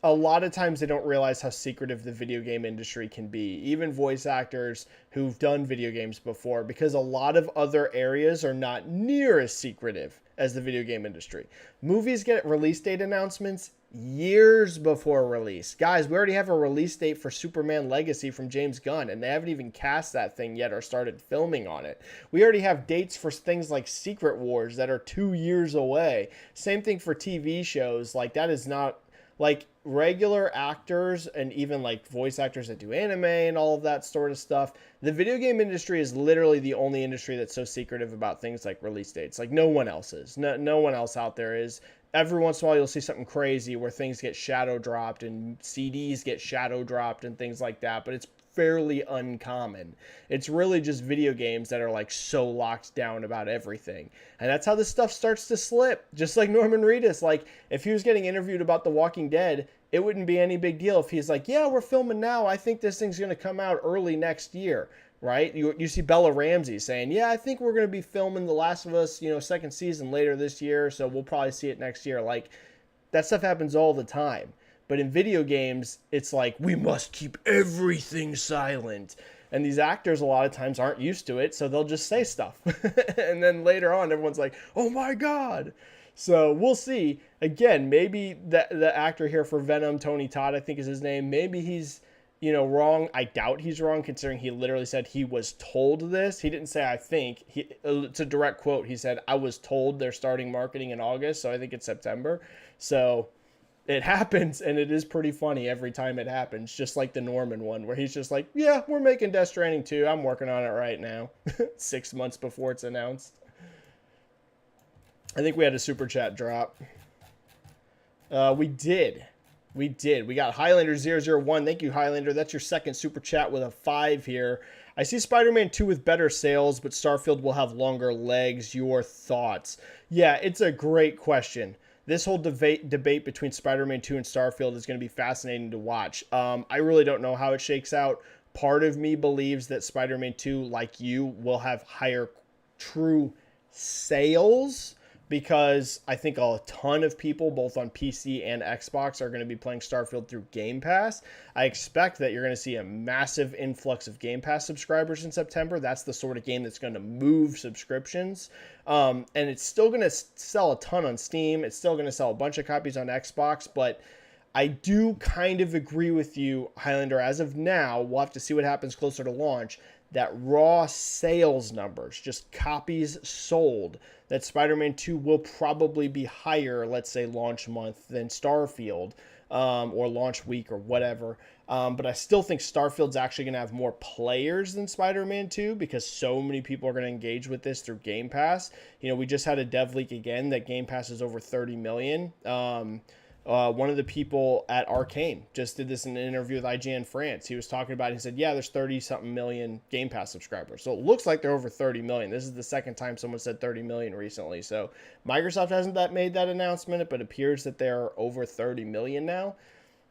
a lot of times they don't realize how secretive the video game industry can be. Even voice actors who've done video games before, because a lot of other areas are not near as secretive as the video game industry. Movies get release date announcements years before release. Guys, we already have a release date for Superman Legacy from James Gunn, and they haven't even cast that thing yet or started filming on it. We already have dates for things like Secret Wars that are 2 years away. Same thing for TV shows. Like, that is not... Like, regular actors and even like voice actors that do anime and all of that sort of stuff, the video game industry is literally the only industry that's so secretive about things like release dates. Like, no one else is. No one else out there is. Every once in a while you'll see something crazy where things get shadow dropped and CDs get shadow dropped and things like that, but it's fairly uncommon. It's really just video games that are like so locked down about everything. And that's how this stuff starts to slip. Just like Norman Reedus. Like, if he was getting interviewed about The Walking Dead, it wouldn't be any big deal if he's like, yeah, we're filming now. I think this thing's going to come out early next year. Right? You see Bella Ramsey saying, yeah, I think we're going to be filming The Last of Us, second season later this year. So we'll probably see it next year. Like, that stuff happens all the time. But in video games, it's like, we must keep everything silent. And these actors a lot of times aren't used to it, so they'll just say stuff. And then later on, everyone's like, oh my God. So we'll see. Again, maybe the actor here for Venom, Tony Todd, I think is his name, maybe he's, wrong. I doubt he's wrong, considering he literally said he was told this. He didn't say, I think. It's a direct quote. He said, I was told they're starting marketing in August, so I think it's September. So... it happens, and it is pretty funny every time it happens, just like the Norman one, where he's just like, yeah, we're making Death Stranding 2. I'm working on it right now. 6 months before it's announced. I think we had a super chat drop. We did. We got Highlander001. Thank you, Highlander. That's your second super chat with a 5 here. I see Spider-Man 2 with better sales, but Starfield will have longer legs. Your thoughts? Yeah, it's a great question. This whole debate between Spider-Man 2 and Starfield is going to be fascinating to watch. I really don't know how it shakes out. Part of me believes that Spider-Man 2, like you, will have higher true sales, because I think a ton of people, both on PC and Xbox, are going to be playing Starfield through Game Pass. I expect that you're going to see a massive influx of Game Pass subscribers in September. That's the sort of game that's going to move subscriptions. And it's still going to sell a ton on Steam. It's still going to sell a bunch of copies on Xbox, but I do kind of agree with you, Highlander. As of now, we'll have to see what happens closer to launch, that raw sales numbers, just copies sold, that Spider-Man 2 will probably be higher, let's say launch month, than Starfield, or launch week or whatever. But I still think Starfield's actually going to have more players than Spider-Man 2, because so many people are going to engage with this through Game Pass. We just had a dev leak again that Game Pass is over 30 million. One of the people at Arcane just did this in an interview with IGN France. He was talking about it. He said, yeah, there's 30-something million Game Pass subscribers. So it looks like they're over 30 million. This is the second time someone said 30 million recently. So Microsoft hasn't made that announcement, but it appears that they're over 30 million now.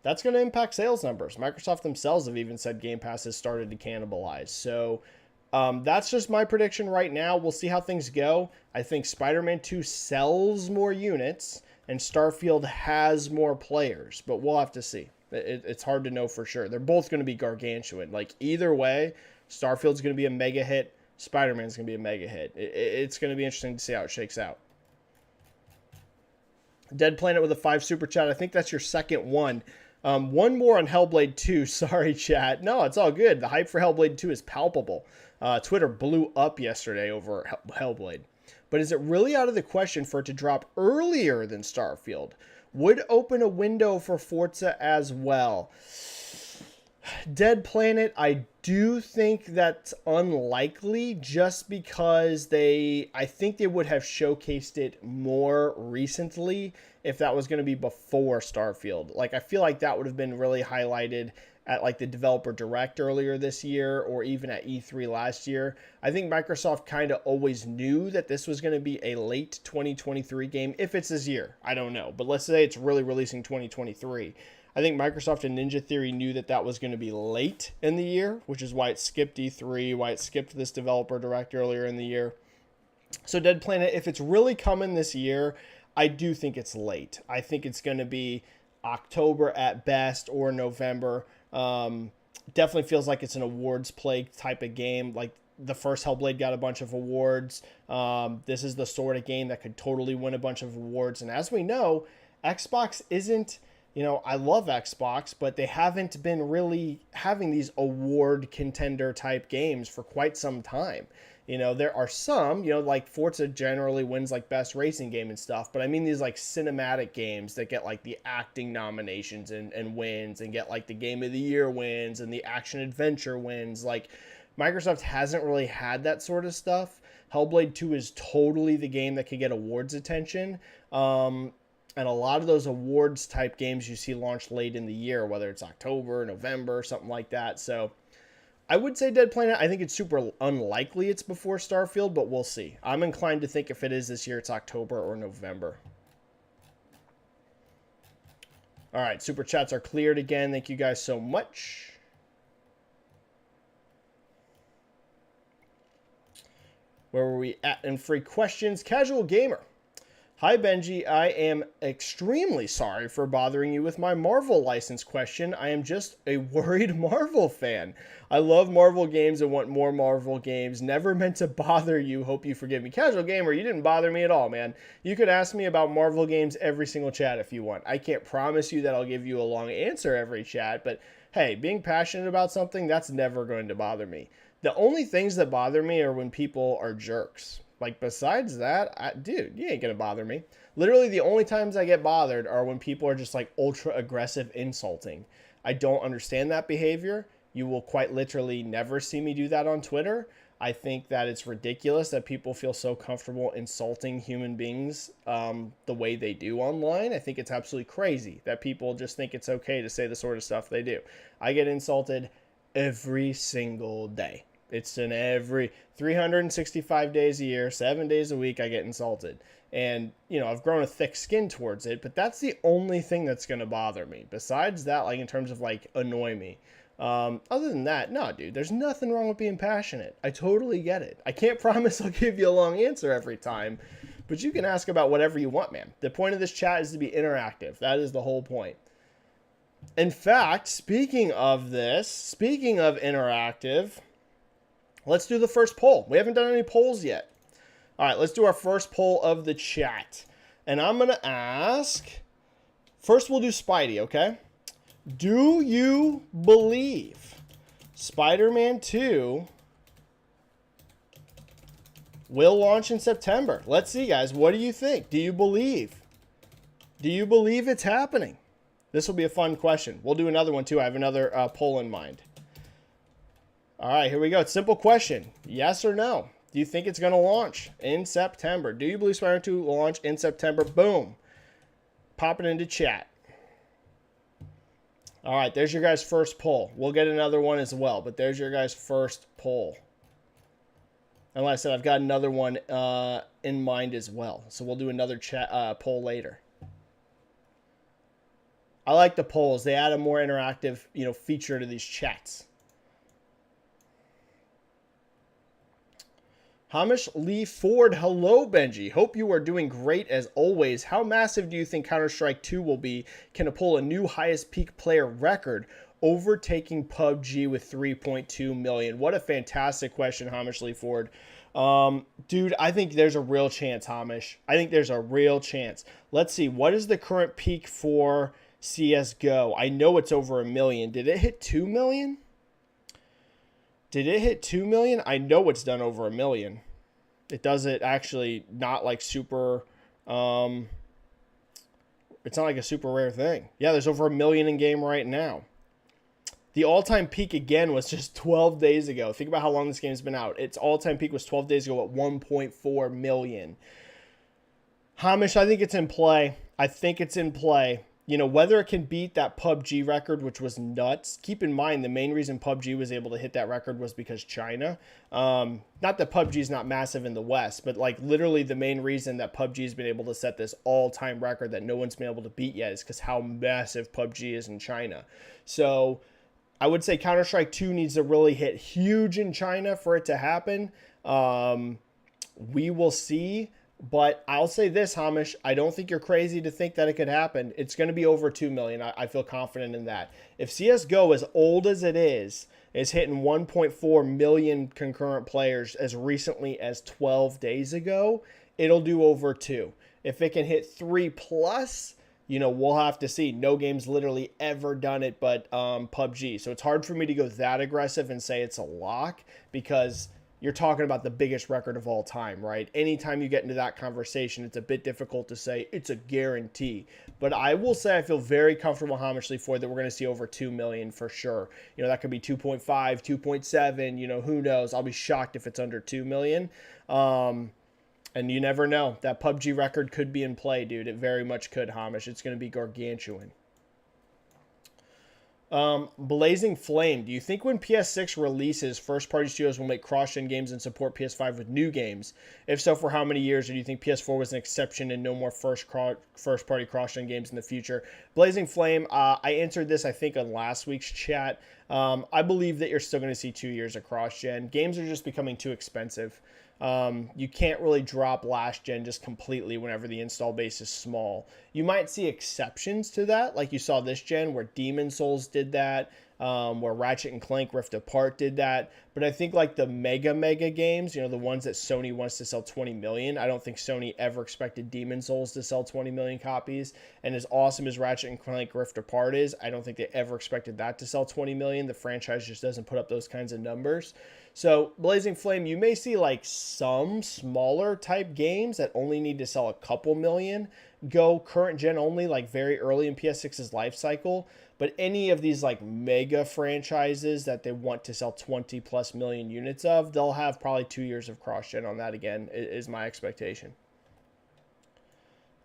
That's going to impact sales numbers. Microsoft themselves have even said Game Pass has started to cannibalize. So that's just my prediction right now. We'll see how things go. I think Spider-Man 2 sells more units, and Starfield has more players, but we'll have to see. It's hard to know for sure. They're both going to be gargantuan. Like, either way, Starfield's going to be a mega hit. Spider-Man's going to be a mega hit. It's going to be interesting to see how it shakes out. Dead Planet with a 5 super chat. I think that's your second one. One more on Hellblade 2. Sorry, chat. No, it's all good. The hype for Hellblade 2 is palpable. Twitter blew up yesterday over Hellblade. But is it really out of the question for it to drop earlier than Starfield? Would open a window for Forza as well. Dead Planet, I do think that's unlikely, just because I think they would have showcased it more recently if that was going to be before Starfield. Like, I feel like that would have been really highlighted at like the Developer Direct earlier this year, or even at E3 last year. I think Microsoft kind of always knew that this was going to be a late 2023 game. If it's this year, I don't know. But let's say it's really releasing 2023. I think Microsoft and Ninja Theory knew that that was going to be late in the year, which is why it skipped E3, why it skipped this developer direct earlier in the year. So Dead Planet, if it's really coming this year, I do think it's late. I think it's going to be October at best or November. Definitely feels like it's an awards play type of game. Like the first Hellblade got a bunch of awards. This is the sort of game that could totally win a bunch of awards. And as we know, Xbox isn't, I love Xbox, but they haven't been really having these award contender type games for quite some time. There are some, like Forza generally wins like best racing game and stuff, but I mean these like cinematic games that get like the acting nominations and wins, and get like the game of the year wins and the action adventure wins. Like Microsoft hasn't really had that sort of stuff. Hellblade 2 is totally the game that could get awards attention. And a lot of those awards type games you see launched late in the year, whether it's October, November, something like that. So I would say Dead Planet. I think it's super unlikely it's before Starfield, but we'll see. I'm inclined to think if it is this year, it's October or November. All right, super chats are cleared again. Thank you guys so much. Where were we at in free questions? Casual Gamer. Hi, Benji. I am extremely sorry for bothering you with my Marvel license question. I am just a worried Marvel fan. I love Marvel games and want more Marvel games. Never meant to bother you. Hope you forgive me. Casual Gamer, you didn't bother me at all, man. You could ask me about Marvel games every single chat if you want. I can't promise you that I'll give you a long answer every chat, but hey, being passionate about something, that's never going to bother me. The only things that bother me are when people are jerks. Like, besides that, dude, you ain't going to bother me. Literally, the only times I get bothered are when people are just, like, ultra-aggressive insulting. I don't understand that behavior. You will quite literally never see me do that on Twitter. I think that it's ridiculous that people feel so comfortable insulting human beings the way they do online. I think it's absolutely crazy that people just think it's okay to say the sort of stuff they do. I get insulted every single day. It's in every 365 days a year, 7 days a week, I get insulted. And, I've grown a thick skin towards it, but that's the only thing that's going to bother me. Besides that, like, in terms of, like, annoy me. Other than that, no, dude, there's nothing wrong with being passionate. I totally get it. I can't promise I'll give you a long answer every time, but you can ask about whatever you want, man. The point of this chat is to be interactive. That is the whole point. In fact, speaking of interactive, let's do the first poll. We haven't done any polls yet. All right, let's do our first poll of the chat. And I'm going to ask, first we'll do Spidey, okay? Do you believe Spider-Man 2 will launch in September? Let's see, guys. What do you think? Do you believe? Do you believe it's happening? This will be a fun question. We'll do another one, too. I have another poll in mind. All right, here we go. It's a simple question. Yes or no? Do you think it's going to launch in September? Do you believe Spider-Man 2 will launch in September? Boom. Pop it into chat. All right, there's your guys' first poll. We'll get another one as well, but there's your guys' first poll. And like I said, I've got another one in mind as well. So we'll do another chat poll later. I like the polls. They add a more interactive, feature to these chats. Hamish Lee Ford, hello Benji. Hope you are doing great as always. How massive do you think Counter-Strike 2 will be? Can it pull a new highest peak player record, overtaking PUBG with 3.2 million? What a fantastic question, Hamish Lee Ford. Dude, I think there's a real chance, Hamish. I think there's a real chance. Let's see, what is the current peak for CSGO? I know it's over 1 million. Did it hit 2 million? Did it hit 2 million? I know it's done over 1 million. It does it actually not like super, it's not like a super rare thing. Yeah, there's over 1 million in game right now. The all-time peak again was just 12 days ago. Think about how long this game's been out. Its all-time peak was 12 days ago at 1.4 million. Hamish, I think it's in play. I think it's in play. whether it can beat that PUBG record, which was nuts. Keep in mind, the main reason PUBG was able to hit that record was because China. Not that PUBG is not massive in the West, but like literally the main reason that PUBG has been able to set this all-time record that no one's been able to beat yet is because how massive PUBG is in China. So I would say Counter-Strike 2 needs to really hit huge in China for it to happen. We will see. But I'll say this, Hamish, I don't think you're crazy to think that it could happen. It's going to be over 2 million. I feel confident in that. If CSGO, as old as it is hitting 1.4 million concurrent players as recently as 12 days ago, it'll do over 2. If it can hit 3 plus, we'll have to see. No game's literally ever done it but PUBG. So it's hard for me to go that aggressive and say it's a lock because you're talking about the biggest record of all time, right? Anytime you get into that conversation, it's a bit difficult to say it's a guarantee. But I will say I feel very comfortable, Hamish Lee Ford, that we're going to see over 2 million for sure. That could be 2.5, 2.7, who knows? I'll be shocked if it's under 2 million. And you never know. That PUBG record could be in play, dude. It very much could, Hamish. It's going to be gargantuan. Blazing Flame, do you think when PS6 releases, first-party studios will make cross-gen games and support PS5 with new games? If so, for how many years? Or do you think PS4 was an exception and no more first-party cross-gen games in the future? Blazing Flame, I answered this, I think, on last week's chat. I believe that you're still going to see 2 years of cross-gen. Games are just becoming too expensive. You can't really drop last gen just completely whenever the install base is small. You might see exceptions to that, like you saw this gen where Demon-Souls did that, where Ratchet and Clank Rift Apart did that. But I think like the mega games, the ones that Sony wants to sell 20 million, I don't think Sony ever expected Demon-Souls to sell 20 million copies. And as awesome as Ratchet and Clank Rift Apart is, I don't think they ever expected that to sell 20 million. The franchise just doesn't put up those kinds of numbers. So Blazing Flame, you may see like some smaller type games that only need to sell a couple million go current gen only, like very early in PS6's life cycle. But any of these like mega franchises that they want to sell 20 plus million units of, they'll have probably 2 years of cross gen on that again, is my expectation.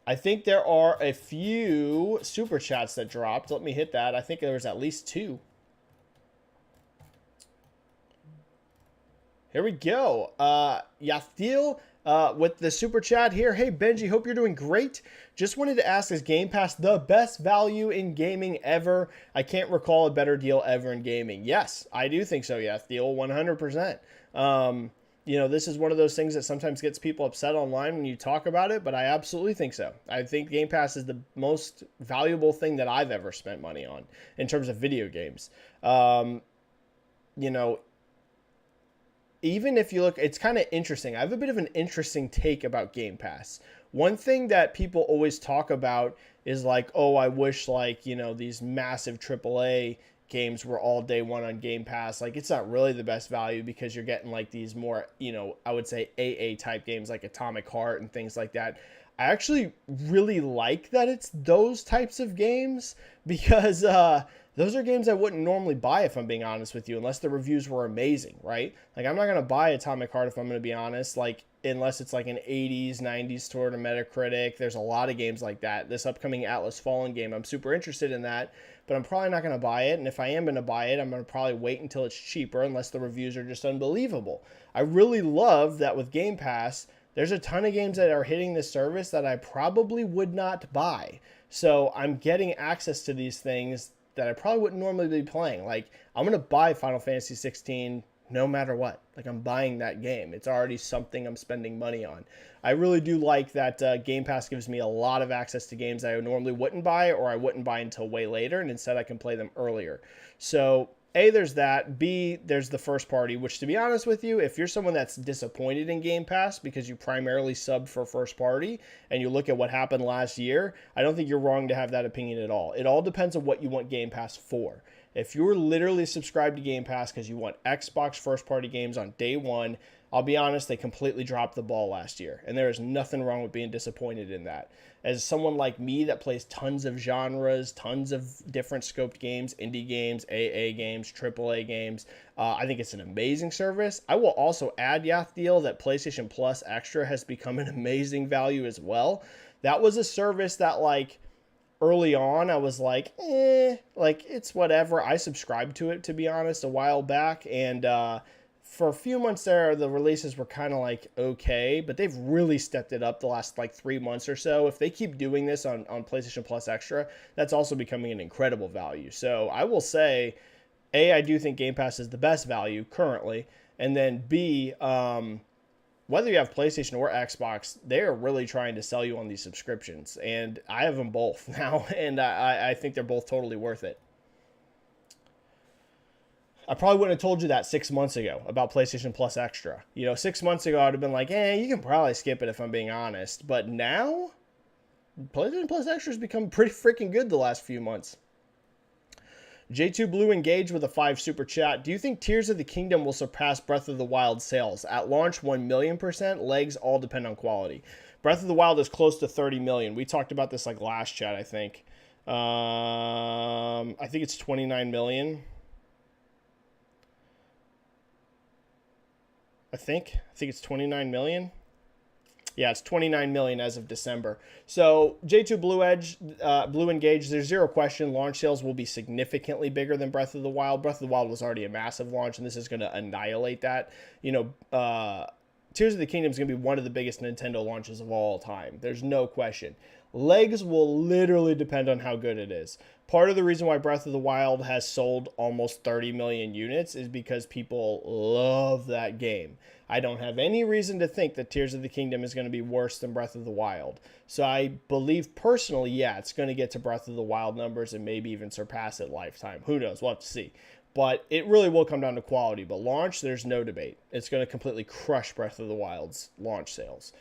I think there are a few super chats that dropped. Let me hit that. I think there was at least 2. Here we go. Yathil with the super chat here. Hey, Benji, hope you're doing great. Just wanted to ask, is Game Pass the best value in gaming ever? I can't recall a better deal ever in gaming. Yes, I do think so, Yathil, 100%. This is one of those things that sometimes gets people upset online when you talk about it, but I absolutely think so. I think Game Pass is the most valuable thing that I've ever spent money on in terms of video games. Even if you look, it's kind of interesting. I have a bit of an interesting take about Game Pass. One thing that people always talk about is like, oh, I wish these massive AAA games were all day one on Game Pass. Like, it's not really the best value because you're getting like these more, I would say AA type games like Atomic Heart and things like that. I actually really like that it's those types of games because those are games I wouldn't normally buy if I'm being honest with you, unless the reviews were amazing, right? Like, I'm not going to buy Atomic Heart if I'm going to be honest, like, unless it's like an 80s, 90s toward a Metacritic. There's a lot of games like that. This upcoming Atlas Fallen game, I'm super interested in that, but I'm probably not going to buy it. And if I am going to buy it, I'm going to probably wait until it's cheaper unless the reviews are just unbelievable. I really love that with Game Pass, there's a ton of games that are hitting this service that I probably would not buy. So I'm getting access to these things that I probably wouldn't normally be playing. Like, I'm going to buy Final Fantasy 16 no matter what. Like, I'm buying that game. It's already something I'm spending money on. I really do like that Game Pass gives me a lot of access to games that I normally wouldn't buy or I wouldn't buy until way later, and instead I can play them earlier. So A, there's that. B, there's the first party, which, to be honest with you, if you're someone that's disappointed in Game Pass because you primarily subbed for first party and you look at what happened last year, I don't think you're wrong to have that opinion at all. It all depends on what you want Game Pass for. If you're literally subscribed to Game Pass because you want Xbox first party games on day one, I'll be honest, they completely dropped the ball last year, and there is nothing wrong with being disappointed in that. As someone like me that plays tons of genres, tons of different scoped games, indie games, AA games, AAA games, I think it's an amazing service. I will also add, Yathdeal, that PlayStation Plus Extra has become an amazing value as well. That was a service that, like, early on, I was like, like it's whatever. I subscribed to it, to be honest, a while back. And for a few months there, the releases were kind of like okay, but they've really stepped it up the last like 3 months or so. If they keep doing this on PlayStation Plus Extra, that's also becoming an incredible value. So I will say, A, I do think Game Pass is the best value currently. And then B, whether you have PlayStation or Xbox, they're really trying to sell you on these subscriptions. And I have them both now, and I think they're both totally worth it. I probably wouldn't have told you that 6 months ago about PlayStation Plus Extra. 6 months ago, I'd have been like, you can probably skip it if I'm being honest. But now, PlayStation Plus Extra has become pretty freaking good the last few months. J2 Blue engaged with a 5 super chat. Do you think Tears of the Kingdom will surpass Breath of the Wild sales? At launch, 1,000,000%. Legs all depend on quality. Breath of the Wild is close to 30 million. We talked about this like last chat, I think. I think it's 29 million. I think it's 29 million. Yeah, it's 29 million as of December. So J2 Blue Engage, there's zero question launch sales will be significantly bigger than Breath of the Wild. Breath of the Wild was already a massive launch, and this is going to annihilate that. Tears of the Kingdom is going to be one of the biggest Nintendo launches of all time. There's no question. Legs will literally depend on how good it is. Part of the reason why Breath of the Wild has sold almost 30 million units is because people love that game. I don't have any reason to think that Tears of the Kingdom is going to be worse than Breath of the Wild. So I believe personally, yeah, it's going to get to Breath of the Wild numbers and maybe even surpass it lifetime. Who knows? We'll have to see. But it really will come down to quality. But launch, there's no debate. It's going to completely crush Breath of the Wild's launch sales.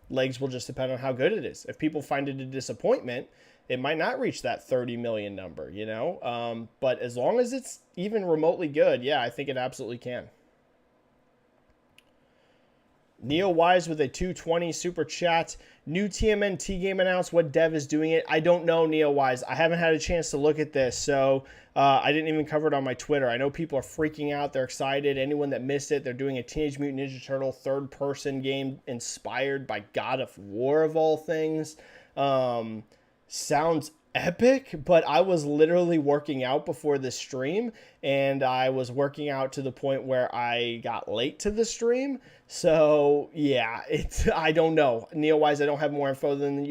Legs will just depend on how good it is. If people find it a disappointment, it might not reach that 30 million number, But as long as it's even remotely good, yeah, I think it absolutely can. Neo Wise with a 220 super chat. New TMNT game announced. What dev is doing it? I don't know, Neo Wise. I haven't had a chance to look at this, so I didn't even cover it on my Twitter. I know people are freaking out. They're excited. Anyone that missed it, they're doing a Teenage Mutant Ninja Turtle third-person game inspired by God of War, of all things. Sounds epic, but I was literally working out before the stream, and I was working out to the point where I got late to the stream. So yeah, I don't know. Neo-wise, I don't have more info than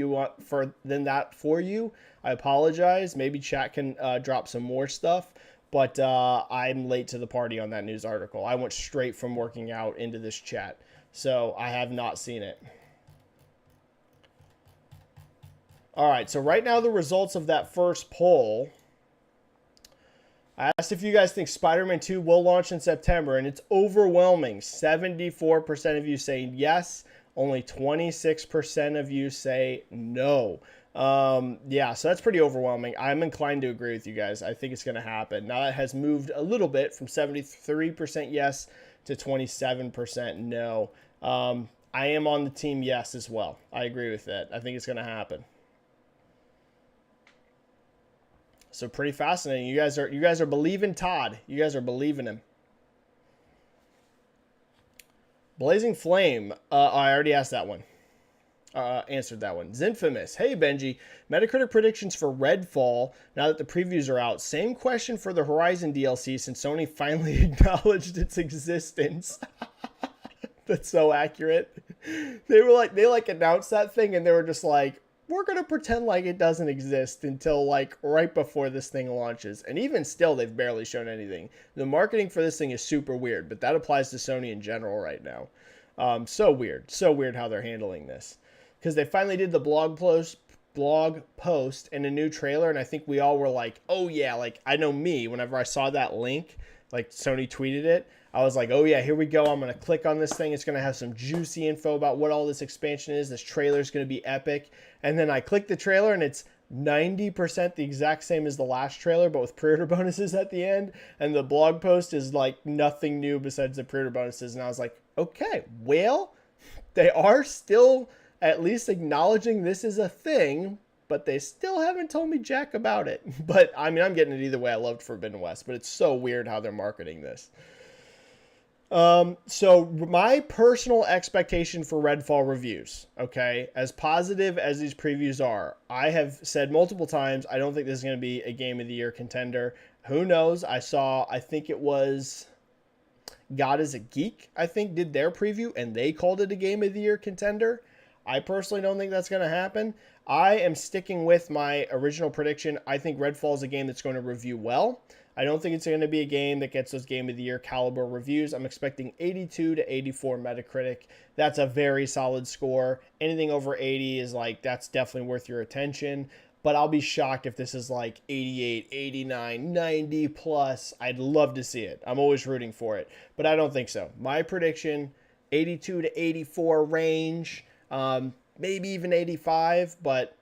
that for you. I apologize. Maybe chat can drop some more stuff, but I'm late to the party on that news article. I went straight from working out into this chat, so I have not seen it. All right, so right now the results of that first poll. I asked if you guys think Spider-Man 2 will launch in September, and it's overwhelming. 74% of you say yes. Only 26% of you say no. Yeah, so that's pretty overwhelming. I'm inclined to agree with you guys. I think it's going to happen. Now, that has moved a little bit from 73% yes to 27% no. I am on the team yes as well. I agree with that. I think it's going to happen. So pretty fascinating. You guys are believing Todd. You guys are believing him. Blazing Flame. I already asked that one. Answered that one. Zinfamous. Hey, Benji. Metacritic predictions for Redfall now that the previews are out. Same question for the Horizon DLC since Sony finally acknowledged its existence. That's so accurate. They announced that thing and they were just like, we're going to pretend like it doesn't exist until like right before this thing launches. And even still, they've barely shown anything. The marketing for this thing is super weird, but that applies to Sony in general right now. So weird how they're handling this. Because they finally did the blog post and a new trailer. And I think we all were like, oh yeah, like I know me, whenever I saw that link, like Sony tweeted it, I was like, oh yeah, here we go. I'm going to click on this thing. It's going to have some juicy info about what all this expansion is. This trailer is going to be epic. And then I clicked the trailer and it's 90% the exact same as the last trailer, but with pre-order bonuses at the end. And the blog post is like nothing new besides the pre-order bonuses. And I was like, okay, well, they are still at least acknowledging this is a thing, but they still haven't told me jack about it. But I mean, I'm getting it either way. I loved Forbidden West, but it's so weird how they're marketing this. So my personal expectation for Redfall reviews, okay, as positive as these previews are, I have said multiple times, I don't think this is going to be a Game of the Year contender. Who knows? I think it was God is a Geek, I think, did their preview, and they called it a Game of the Year contender. I personally don't think that's going to happen. I am sticking with my original prediction. I think Redfall is a game that's going to review well. I don't think it's going to be a game that gets those Game of the Year caliber reviews. I'm expecting 82 to 84 Metacritic. That's a very solid score. Anything over 80 is like, that's definitely worth your attention. But I'll be shocked if this is like 88, 89, 90 plus. I'd love to see it. I'm always rooting for it. But I don't think so. My prediction, 82 to 84 range. Maybe even 85, but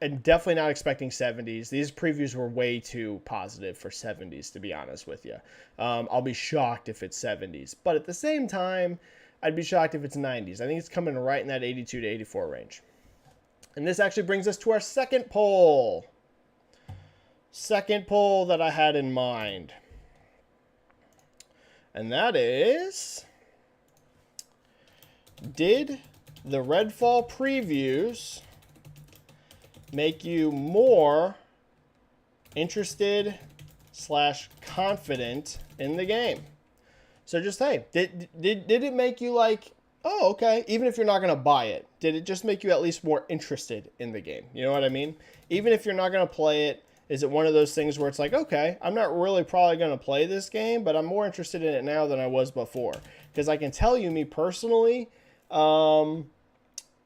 I'm definitely not expecting 70s. These previews were way too positive for 70s, to be honest with you. I'll be shocked if it's 70s. But at the same time, I'd be shocked if it's 90s. I think it's coming right in that 82 to 84 range. And this actually brings us to our second poll. Second poll that I had in mind. And that is, did the Redfall previews make you more interested / confident in the game? So just, hey, did it make you like, oh, okay, even if you're not going to buy it, did it just make you at least more interested in the game? You know what I mean? Even if you're not going to play it, is it one of those things where it's like, okay, I'm not really probably going to play this game, but I'm more interested in it now than I was before? Because I can tell you, me personally,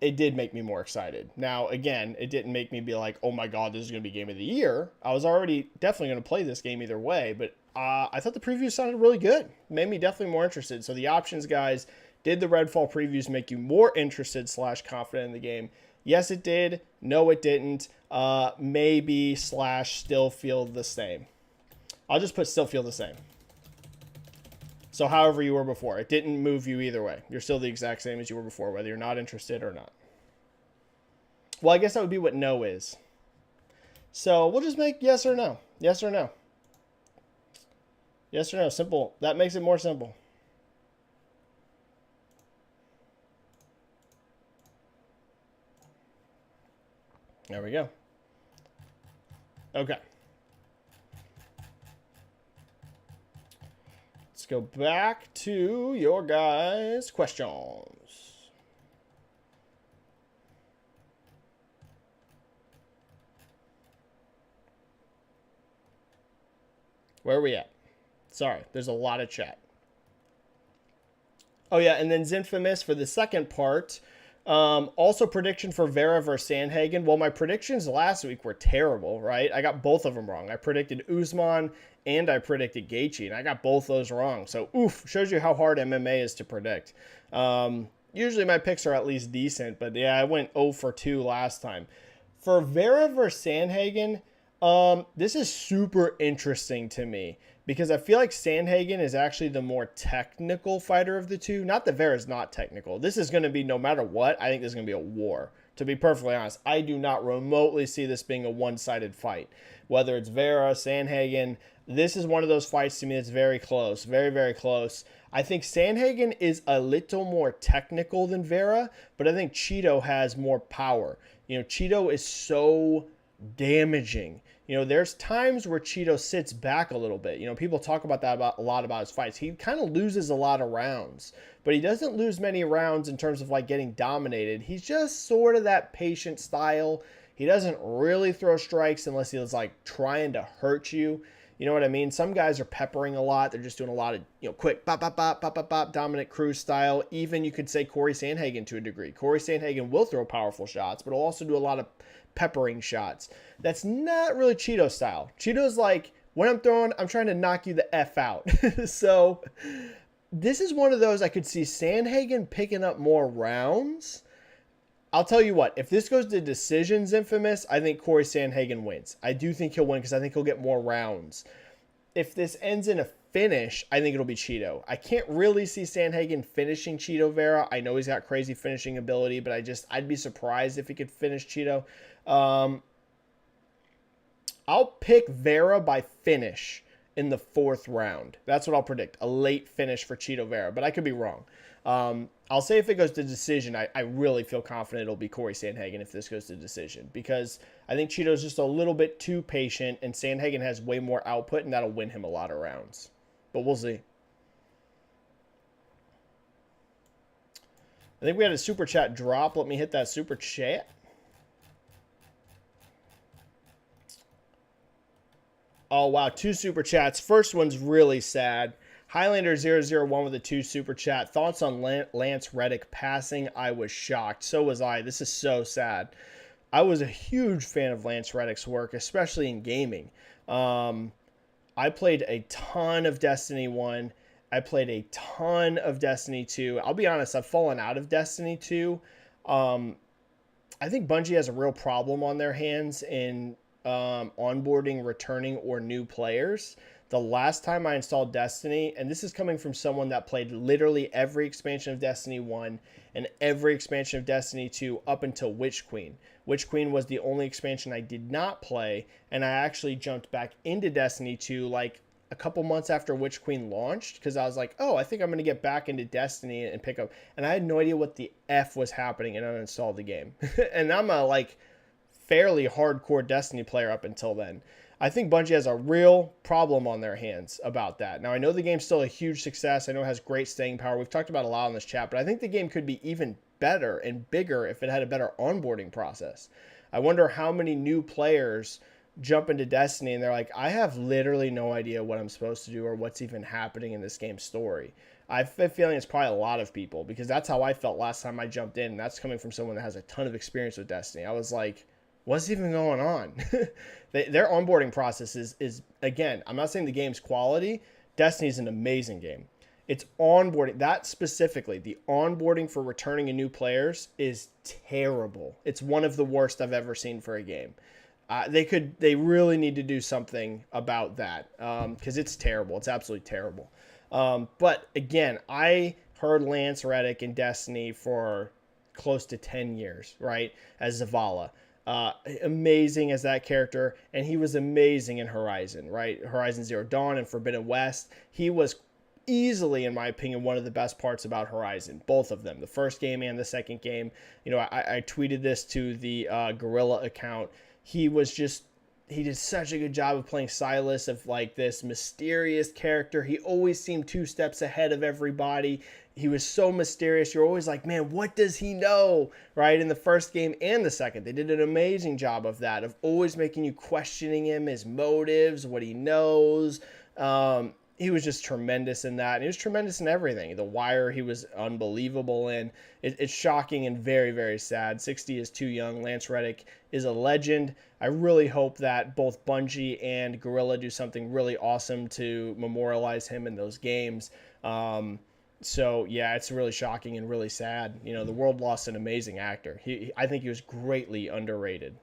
it did make me more excited. Now, again, it didn't make me be like, oh my God, this is going to be Game of the Year. I was already definitely going to play this game either way, but I thought the preview sounded really good. Made me definitely more interested. So the options, guys, did the Redfall previews make you more interested / confident in the game? Yes, it did. No, it didn't. Maybe / still feel the same. I'll just put still feel the same. So however you were before, it didn't move you either way. You're still the exact same as you were before, whether you're not interested or not. Well, I guess that would be what no is. So we'll just make yes or no. Yes or no. Yes or no. Simple. That makes it more simple. There we go. Okay. Let's go back to your guys' questions. Where are we at? Sorry, there's a lot of chat. Oh, yeah, and then Zinfamous for the second part. Also, prediction for Vera versus Sandhagen. Well, my predictions last week were terrible, right? I got both of them wrong. I predicted Usman and I predicted Gaethje, and I got both those wrong. So, oof, shows you how hard MMA is to predict. Usually my picks are at least decent, but yeah, I went 0 for 2 last time. For Vera versus Sandhagen, this is super interesting to me because I feel like Sandhagen is actually the more technical fighter of the two. Not that Vera's not technical. This is going to be, no matter what, I think this is going to be a war. To be perfectly honest, I do not remotely see this being a one-sided fight. Whether it's Vera, Sandhagen, this is one of those fights to me that's very close. Very, very close. I think Sandhagen is a little more technical than Vera, but I think Cheeto has more power. You know, Cheeto is so damaging. You know, there's times where Cheeto sits back a little bit. You know, people talk about that a lot about his fights. He kind of loses a lot of rounds, but he doesn't lose many rounds in terms of like getting dominated. He's just sort of that patient style. He doesn't really throw strikes unless he's like trying to hurt you. You know what I mean? Some guys are peppering a lot. They're just doing a lot of, you know, quick bop, bop, bop, bop, bop, bop, Dominic Cruz style. Even you could say Corey Sandhagen to a degree. Corey Sandhagen will throw powerful shots, but he'll also do a lot of peppering shots. That's not really Cheeto style. Cheeto's like, when I'm throwing, I'm trying to knock you the F out. So this is one of those I could see Sandhagen picking up more rounds. I'll tell you what, if this goes to decisions, Infamous, I think Corey Sandhagen wins. I do think he'll win because I think he'll get more rounds. If this ends in a finish, I think it'll be Cheeto. I can't really see Sandhagen finishing Cheeto Vera. I know he's got crazy finishing ability, but I'd be surprised if he could finish Cheeto. I'll pick Vera by finish in the 4th round. That's what I'll predict. A late finish for Cheeto Vera, but I could be wrong. I'll say if it goes to decision, I really feel confident it'll be Corey Sandhagen if this goes to decision, because I think Cheeto's just a little bit too patient, and Sandhagen has way more output, and that'll win him a lot of rounds. But we'll see. I think we had a super chat drop. Let me hit that super chat. Oh, wow. 2 super chats. First one's really sad. Highlander001 with a 2 super chat. Thoughts on Lance Reddick passing? I was shocked. So was I. This is so sad. I was a huge fan of Lance Reddick's work, especially in gaming. I played a ton of Destiny 1. I played a ton of Destiny 2. I'll be honest, I've fallen out of Destiny 2. I think Bungie has a real problem on their hands in onboarding, returning, or new players. The last time I installed Destiny, and this is coming from someone that played literally every expansion of Destiny 1 and every expansion of Destiny 2 up until Witch Queen. Witch Queen was the only expansion I did not play, and I actually jumped back into Destiny 2 like a couple months after Witch Queen launched, because I was like, oh, I think I'm going to get back into Destiny and pick up. And I had no idea what the F was happening, and uninstalled the game. And I'm a like fairly hardcore Destiny player up until then. I think Bungie has a real problem on their hands about that. Now, I know the game's still a huge success. I know it has great staying power. We've talked about a lot on this chat, but I think the game could be even better and bigger if it had a better onboarding process. I wonder how many new players jump into Destiny and they're like, I have literally no idea what I'm supposed to do or what's even happening in this game's story. I have a feeling it's probably a lot of people, because that's how I felt last time I jumped in. And that's coming from someone that has a ton of experience with Destiny. I was like, what's even going on? Their onboarding process is, again, I'm not saying the game's quality. Destiny's an amazing game. It's onboarding. That specifically, the onboarding for returning and new players is terrible. It's one of the worst I've ever seen for a game. They really need to do something about that, because it's terrible. It's absolutely terrible. But again, I heard Lance Reddick in Destiny for close to 10 years, right? As Zavala. Amazing as that character, and he was amazing in Horizon, right? Horizon Zero Dawn and Forbidden West. He was easily, in my opinion, one of the best parts about Horizon, both of them, the first game and the second game. You know, I tweeted this to the Guerrilla account. He did such a good job of playing Silas, of like this mysterious character. He always seemed 2 steps ahead of everybody. He was so mysterious. You're always like, man, what does he know? Right? In the first game and the second, they did an amazing job of that, of always making you questioning him, his motives, what he knows. He was just tremendous in that. And he was tremendous in everything. The Wire, he was unbelievable in. It's shocking and very, very sad. 60 is too young. Lance Reddick is a legend. I really hope that both Bungie and Guerrilla do something really awesome to memorialize him in those games. So, yeah, it's really shocking and really sad. You know, the world lost an amazing actor. I think he was greatly underrated.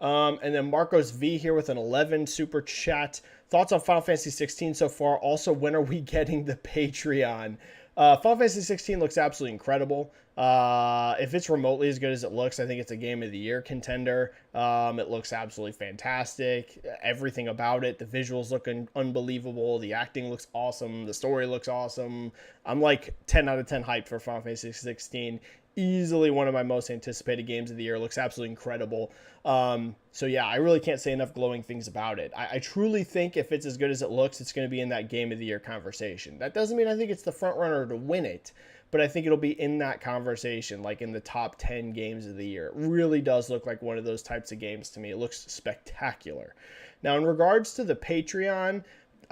And then Marcos V here with an 11 super chat. Thoughts on Final Fantasy 16 so far? Also, when are we getting the Patreon? Final Fantasy 16 looks absolutely incredible. If it's remotely as good as it looks, I think it's a Game of the Year contender. It looks absolutely fantastic. Everything about it. The visuals look unbelievable. The acting looks awesome. The story looks awesome. I'm like 10 out of 10 hyped for Final Fantasy 16. Easily one of my most anticipated games of the year. Looks absolutely incredible. So yeah, I really can't say enough glowing things about it. I truly think if it's as good as it looks, it's going to be in that Game of the Year conversation. That doesn't mean I think it's the front runner to win it, but I think it'll be in that conversation, like in the top 10 games of the year. It really does look like one of those types of games to me. It looks spectacular. Now, in regards to the Patreon,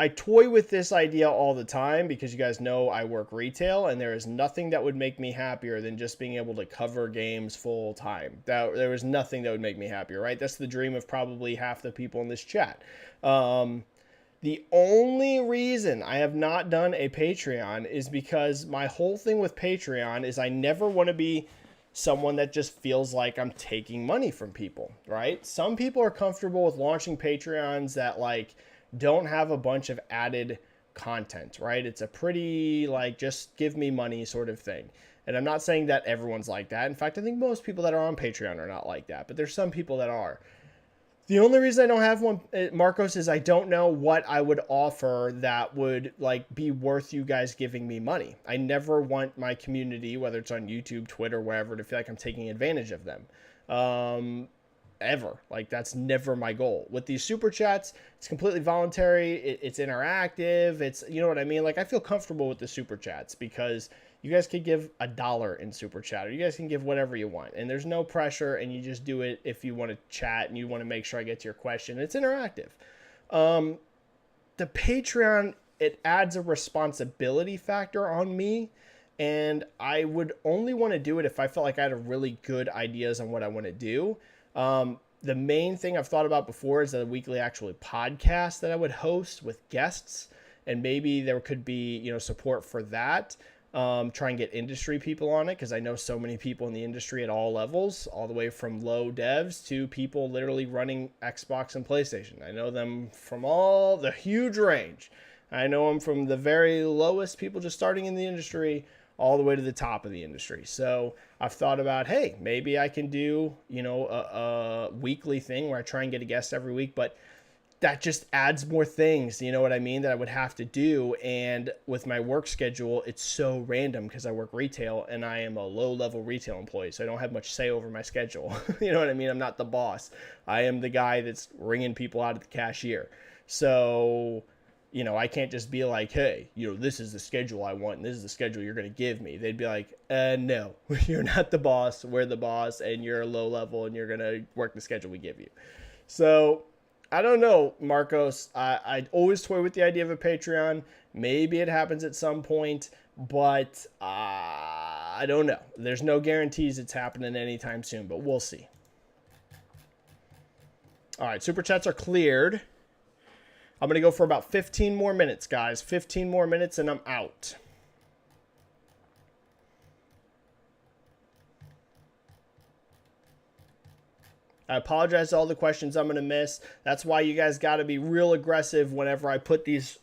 I toy with this idea all the time because you guys know I work retail, and there is nothing that would make me happier than just being able to cover games full time. There was nothing that would make me happier, right? That's the dream of probably half the people in this chat. The only reason I have not done a Patreon is because my whole thing with Patreon is I never want to be someone that just feels like I'm taking money from people, right? Some people are comfortable with launching Patreons that like don't have a bunch of added content, right? It's a pretty like just give me money sort of thing. And I'm not saying that everyone's like that. In fact, I think most people that are on Patreon are not like that, but there's some people that are. The only reason I don't have one, Marcos, is I don't know what I would offer that would like be worth you guys giving me money. I never want my community, whether it's on YouTube, Twitter, wherever, to feel like I'm taking advantage of them. Ever. Like, that's never my goal. With these super chats, it's completely voluntary. It's interactive. It's, you know what I mean? Like, I feel comfortable with the super chats because you guys can give $1 in super chat, or you guys can give whatever you want, and there's no pressure, and you just do it if you want to chat and you want to make sure I get to your question. It's interactive. The Patreon, it adds a responsibility factor on me, and I would only want to do it if I felt like I had really good ideas on what I want to do. The main thing I've thought about before is a weekly actually podcast that I would host with guests, and maybe there could be, you know, support for that. Try and get industry people on it, because I know so many people in the industry at all levels, all the way from low devs to people literally running Xbox and PlayStation. I know them from all the huge range. I know them from the very lowest people just starting in the industry all the way to the top of the industry. So I've thought about, hey, maybe I can do, you know, a weekly thing where I try and get a guest every week, but that just adds more things, you know what I mean, that I would have to do. And with my work schedule, it's so random because I work retail and I am a low-level retail employee, so I don't have much say over my schedule. You know what I mean? I'm not the boss. I am the guy that's ringing people out at the cashier. So, you know, I can't just be like, hey, you know, this is the schedule I want and this is the schedule you're going to give me. They'd be like, no, you're not the boss. We're the boss, and you're low level and you're going to work the schedule we give you. So I don't know, Marcos. I always toy with the idea of a Patreon. Maybe it happens at some point, but I don't know. There's no guarantees it's happening anytime soon, but we'll see. All right, super chats are cleared. I'm going to go for about 15 more minutes, guys. 15 more minutes and I'm out. I apologize to all the questions I'm going to miss. That's why you guys got to be real aggressive whenever I put these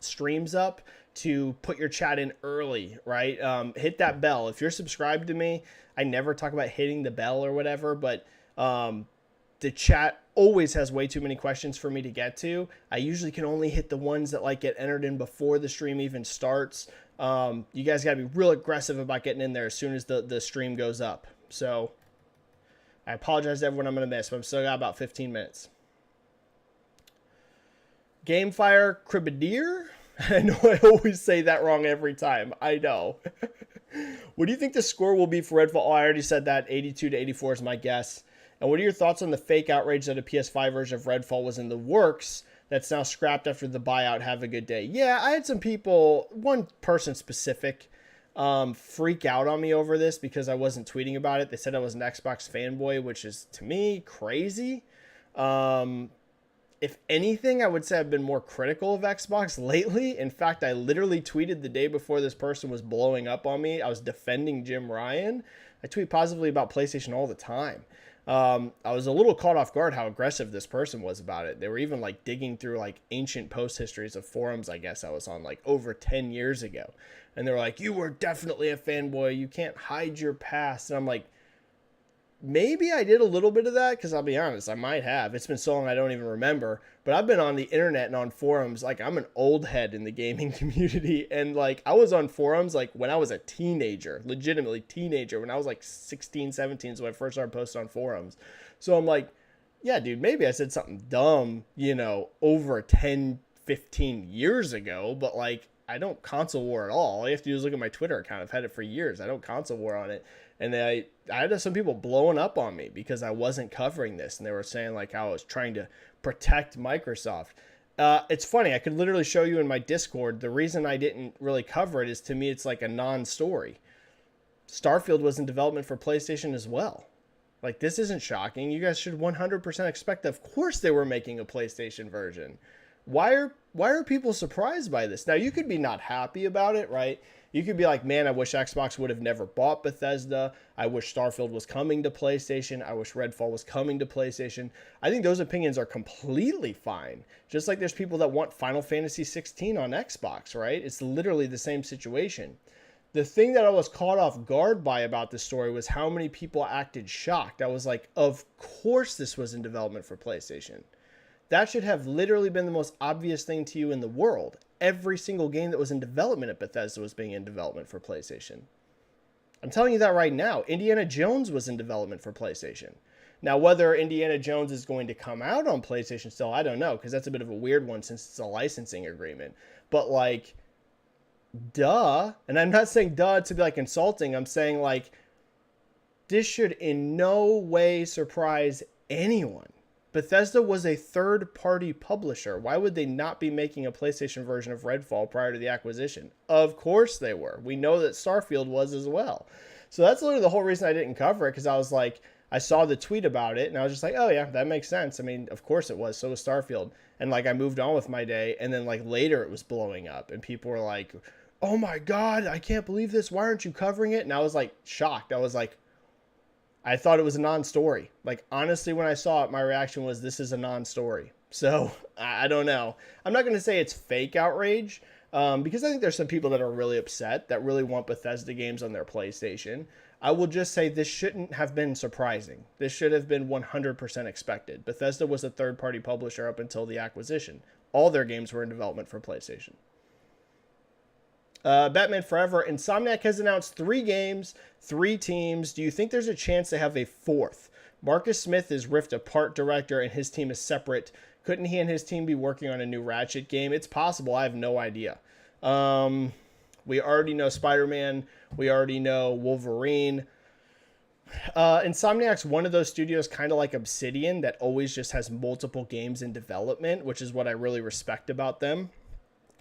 streams up, to put your chat in early, right? Hit that bell. If you're subscribed to me, I never talk about hitting the bell or whatever, but the chat always has way too many questions for me to get to. I usually can only hit the ones that like get entered in before the stream even starts. You guys got to be real aggressive about getting in there as soon as the stream goes up. So I apologize to everyone I'm going to miss, but I'm still got about 15 minutes. Gamefire Cribadeer? I know I always say that wrong every time. I know. What do you think the score will be for Redfall? Oh, I already said that. 82 to 84 is my guess. And what are your thoughts on the fake outrage that a PS5 version of Redfall was in the works that's now scrapped after the buyout? Have a good day. Yeah, I had some people, one person specific, freak out on me over this because I wasn't tweeting about it. They said I was an Xbox fanboy, which is, to me, crazy. If anything, I would say I've been more critical of Xbox lately. In fact, I literally tweeted the day before this person was blowing up on me. I was defending Jim Ryan. I tweet positively about PlayStation all the time. I was a little caught off guard how aggressive this person was about it. They were even like digging through like ancient post histories of forums, I guess I was on, like over 10 years ago. And they were like, you were definitely a fanboy. You can't hide your past. And I'm like, maybe I did a little bit of that, because I'll be honest, I might have. It's been so long I don't even remember. But I've been on the internet and on forums. Like, I'm an old head in the gaming community. And like, I was on forums like when I was a teenager, legitimately teenager. When I was like 16, 17 is when I first started posting on forums. So I'm like, yeah, dude, maybe I said something dumb, you know, over 10, 15 years ago. But like, I don't console war at all. All you have to do is look at my Twitter account. I've had it for years. I don't console war on it. And I had some people blowing up on me because I wasn't covering this. And they were saying like how I was trying to protect Microsoft. It's funny. I could literally show you in my Discord. The reason I didn't really cover it is, to me, it's like a non-story. Starfield was in development for PlayStation as well. Like, this isn't shocking. You guys should 100% expect that. Of course they were making a PlayStation version. Why are people surprised by this? Now, you could be not happy about it, right? You could be like, man, I wish Xbox would have never bought Bethesda. I wish Starfield was coming to PlayStation. I wish Redfall was coming to PlayStation. I think those opinions are completely fine. Just like there's people that want Final Fantasy 16 on Xbox, right? It's literally the same situation. The thing that I was caught off guard by about this story was how many people acted shocked. I was like, of course this was in development for PlayStation. That should have literally been the most obvious thing to you in the world. Every single game that was in development at Bethesda was being in development for PlayStation. I'm telling you that right now. Indiana Jones was in development for PlayStation. Now, whether Indiana Jones is going to come out on PlayStation still, I don't know, because that's a bit of a weird one since it's a licensing agreement. But, like, duh. And I'm not saying duh to be, like, insulting. I'm saying, like, this should in no way surprise anyone. Bethesda was a third-party publisher. Why would they not be making a PlayStation version of Redfall prior to the acquisition? Of course they were. We know that Starfield was as well. So that's literally the whole reason I didn't cover it, because I was like, I saw the tweet about it, and I was just like, oh yeah, that makes sense. I mean, of course it was. So was Starfield. And like I moved on with my day, and then like later it was blowing up, and people were like, oh my God, I can't believe this. Why aren't you covering it? And I was like shocked. I was like, I thought it was a non-story. Like, honestly, when I saw it, my reaction was, this is a non-story. So, I don't know. I'm not going to say it's fake outrage, because I think there's some people that are really upset, that really want Bethesda games on their PlayStation. I will just say this shouldn't have been surprising. This should have been 100% expected. Bethesda was a third-party publisher up until the acquisition. All their games were in development for PlayStation. Batman Forever. Insomniac has announced 3 games, 3 teams. Do you think there's a chance to have a 4th? Marcus Smith is Rift Apart director and his team is separate. Couldn't he and his team be working on a new Ratchet game? It's possible. I have no idea. We already know Spider-Man. We already know Wolverine. Insomniac's one of those studios kind of like Obsidian that always just has multiple games in development, which is what I really respect about them.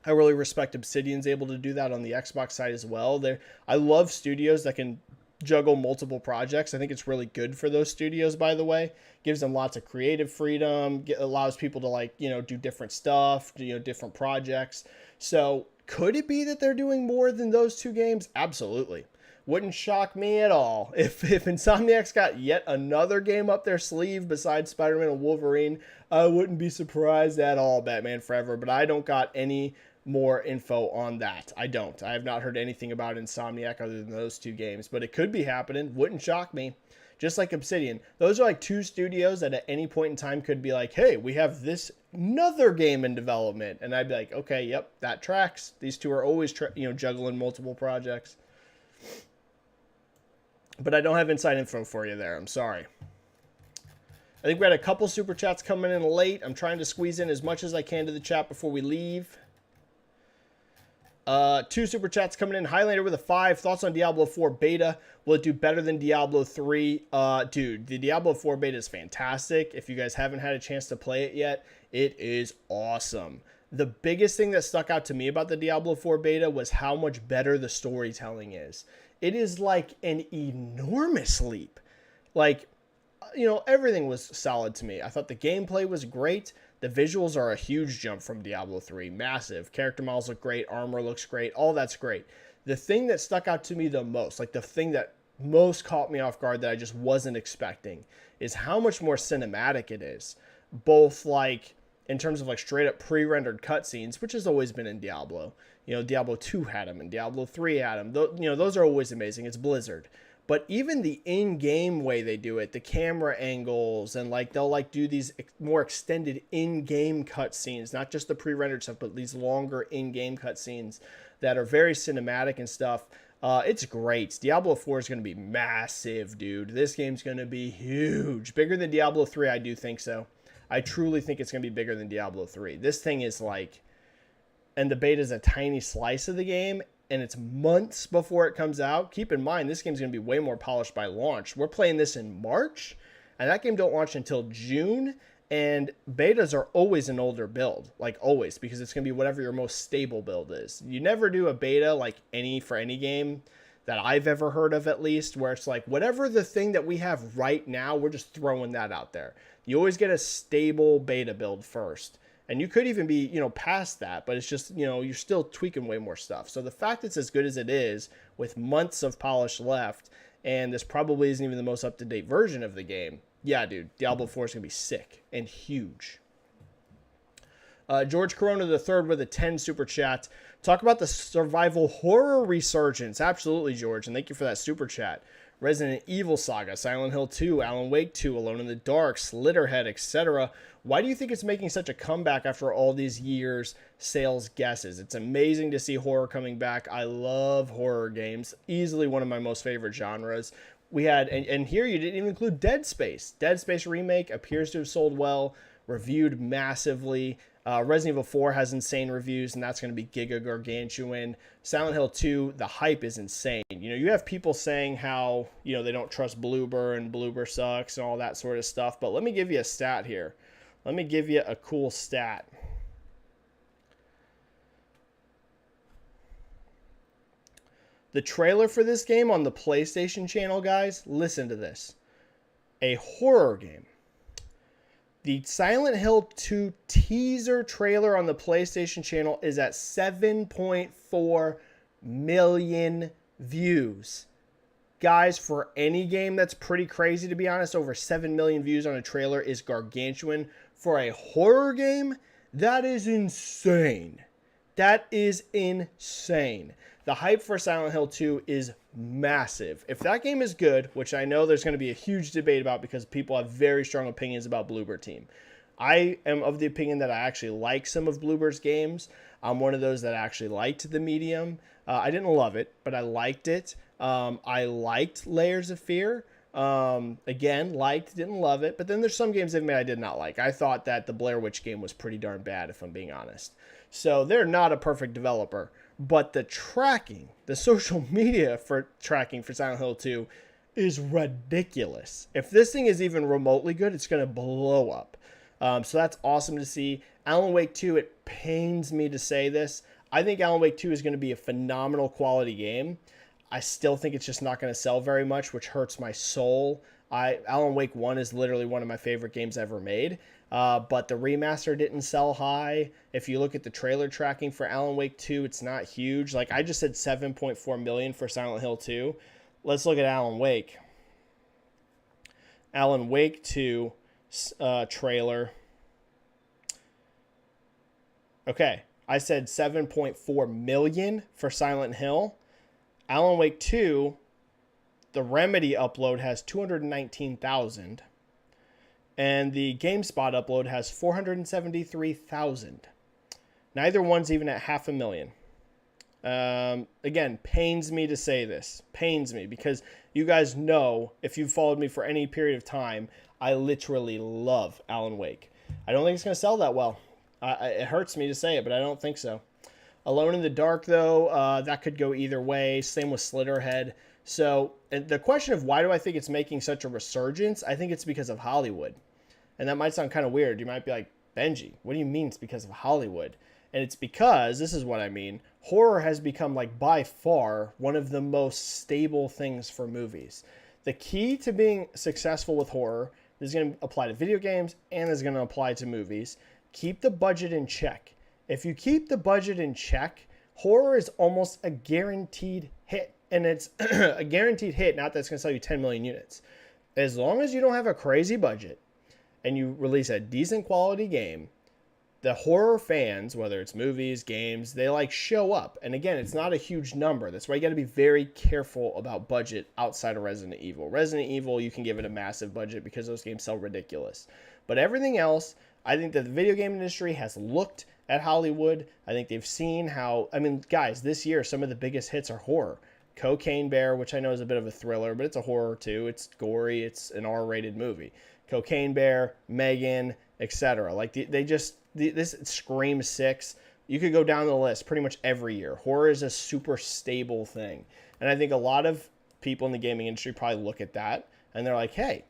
I really respect Obsidian's able to do that on the Xbox side as well. I love studios that can juggle multiple projects. I think it's really good for those studios, by the way. Gives them lots of creative freedom, allows people to like, do different stuff, different projects. So could it be that they're doing more than those 2 games? Absolutely. Wouldn't shock me at all. If Insomniac's got yet another game up their sleeve besides Spider-Man and Wolverine, I wouldn't be surprised at all, Batman Forever. But I don't got any more info on that. I don't. I have not heard anything about Insomniac other than those 2 games, but it could be happening. Wouldn't shock me. Just like Obsidian. Those are like 2 studios that at any point in time could be like, hey, we have this another game in development. And I'd be like, okay, yep, that tracks. These 2 are always juggling multiple projects. But I don't have inside info for you there. I'm sorry. I think we had a couple super chats coming in late. I'm trying to squeeze in as much as I can to the chat before we leave. 2 super chats coming in. Highlander with a 5. Thoughts on Diablo 4 beta? Will it do better than Diablo 3? Dude, the Diablo 4 beta is fantastic. If you guys haven't had a chance to play it yet, it is awesome. The biggest thing that stuck out to me about the Diablo 4 beta was how much better the storytelling is. It is like an enormous leap. Like, everything was solid to me. I thought the gameplay was great. The visuals are a huge jump from Diablo 3. Massive. Character models look great. Armor looks great. All that's great. The thing that stuck out to me the most, like the thing that most caught me off guard that I just wasn't expecting, is how much more cinematic it is. Both like in terms of like straight up pre-rendered cutscenes, which has always been in Diablo. Diablo 2 had them and Diablo 3 had them. Those are always amazing. It's Blizzard. But even the in-game way they do it, the camera angles, and like they'll like do these more extended in-game cutscenes, not just the pre-rendered stuff, but these longer in-game cutscenes that are very cinematic and stuff. It's great. Diablo 4 is going to be massive, dude. This game's going to be huge. Bigger than Diablo 3, I do think so. I truly think it's going to be bigger than Diablo 3. This thing is like, and the beta is a tiny slice of the game, and it's months before it comes out. Keep in mind, this game's going to be way more polished by launch. We're playing this in March, and that game don't launch until June, and betas are always an older build, like always, because it's going to be whatever your most stable build is. You never do a beta like for any game that I've ever heard of, at least, where it's like, whatever the thing that we have right now, we're just throwing that out there. You always get a stable beta build first. And you could even be, past that, but it's just, you're still tweaking way more stuff. So the fact it's as good as it is, with months of polish left, and this probably isn't even the most up-to-date version of the game, yeah, dude, Diablo 4 is going to be sick and huge. George Corona III with a 10 super chat. Talk about the survival horror resurgence. Absolutely, George, and thank you for that super chat. Resident Evil Saga, Silent Hill 2, Alan Wake 2, Alone in the Dark, Slitterhead, etc. Why do you think it's making such a comeback after all these years? Sales guesses. It's amazing to see horror coming back. I love horror games. Easily one of my most favorite genres. We had, and here you didn't even include Dead Space. Dead Space Remake appears to have sold well, reviewed massively. Resident Evil 4 has insane reviews, and that's going to be giga gargantuan. Silent Hill 2, the hype is insane. You know, you have people saying how, you know, they don't trust Bloober and Bloober sucks and all that sort of stuff. But let me give you a stat here. Let me give you a cool stat. The trailer for this game on the PlayStation channel, guys, listen to this. A horror game. The Silent Hill 2 teaser trailer on the PlayStation channel is at 7.4 million views. Guys, for any game, that's pretty crazy, to be honest. Over 7 million views on a trailer is gargantuan. For a horror game, that is insane. That is insane. The hype for Silent Hill 2 is massive. If that game is good, which I know there's going to be a huge debate about because people have very strong opinions about Bloober Team. I am of the opinion that I actually like some of Bloober's games. I'm one of those that actually liked The Medium. I didn't love it, but I liked it. I liked Layers of Fear. Again, liked, didn't love it. But then there's some games they've made I did not like. I thought that the Blair Witch game was pretty darn bad, if I'm being honest. So they're not a perfect developer. But the tracking, the social media for tracking for Silent Hill 2 is ridiculous. If this thing is even remotely good, it's going to blow up. So that's awesome to see. Alan Wake 2, it pains me to say this. I think Alan Wake 2 is going to be a phenomenal quality game. I still think it's just not going to sell very much, which hurts my soul. Alan Wake 1 is literally one of my favorite games ever made. But the remaster didn't sell high. If you look at the trailer tracking for Alan Wake 2, it's not huge. Like I just said 7.4 million for Silent Hill 2. Let's look at Alan Wake. Alan Wake 2 trailer. Okay, I said 7.4 million for Silent Hill. Alan Wake 2, the Remedy upload has 219,000. And the GameSpot upload has 473,000. Neither one's even at 500,000. Again, pains me to say this. Pains me because you guys know, if you've followed me for any period of time, I literally love Alan Wake. I don't think it's going to sell that well. It hurts me to say it, but I don't think so. Alone in the Dark, though, that could go either way. Same with Slitterhead. So the question of why do I think it's making such a resurgence, I think it's because of Hollywood. And that might sound kind of weird. You might be like, Benji, what do you mean it's because of Hollywood? And it's because, this is what I mean, horror has become, like, by far one of the most stable things for movies. The key to being successful with horror is going to apply to video games and is going to apply to movies. Keep the budget in check. If you keep the budget in check, horror is almost a guaranteed hit. And it's a guaranteed hit, not that it's going to sell you 10 million units. As long as you don't have a crazy budget and you release a decent quality game, the horror fans, whether it's movies, games, they like show up. And again, it's not a huge number. That's why you got to be very careful about budget outside of Resident Evil. Resident Evil, you can give it a massive budget because those games sell ridiculous. But everything else, I think that the video game industry has looked at Hollywood. I think they've seen how, I mean, guys, this year, some of the biggest hits are horror. Cocaine Bear, which I know is a bit of a thriller, but it's a horror too. It's gory. It's an R-rated movie. Cocaine Bear, Megan, etc. Like this Scream 6. You could go down the list pretty much every year. Horror is a super stable thing. And I think a lot of people in the gaming industry probably look at that and they're like, hey,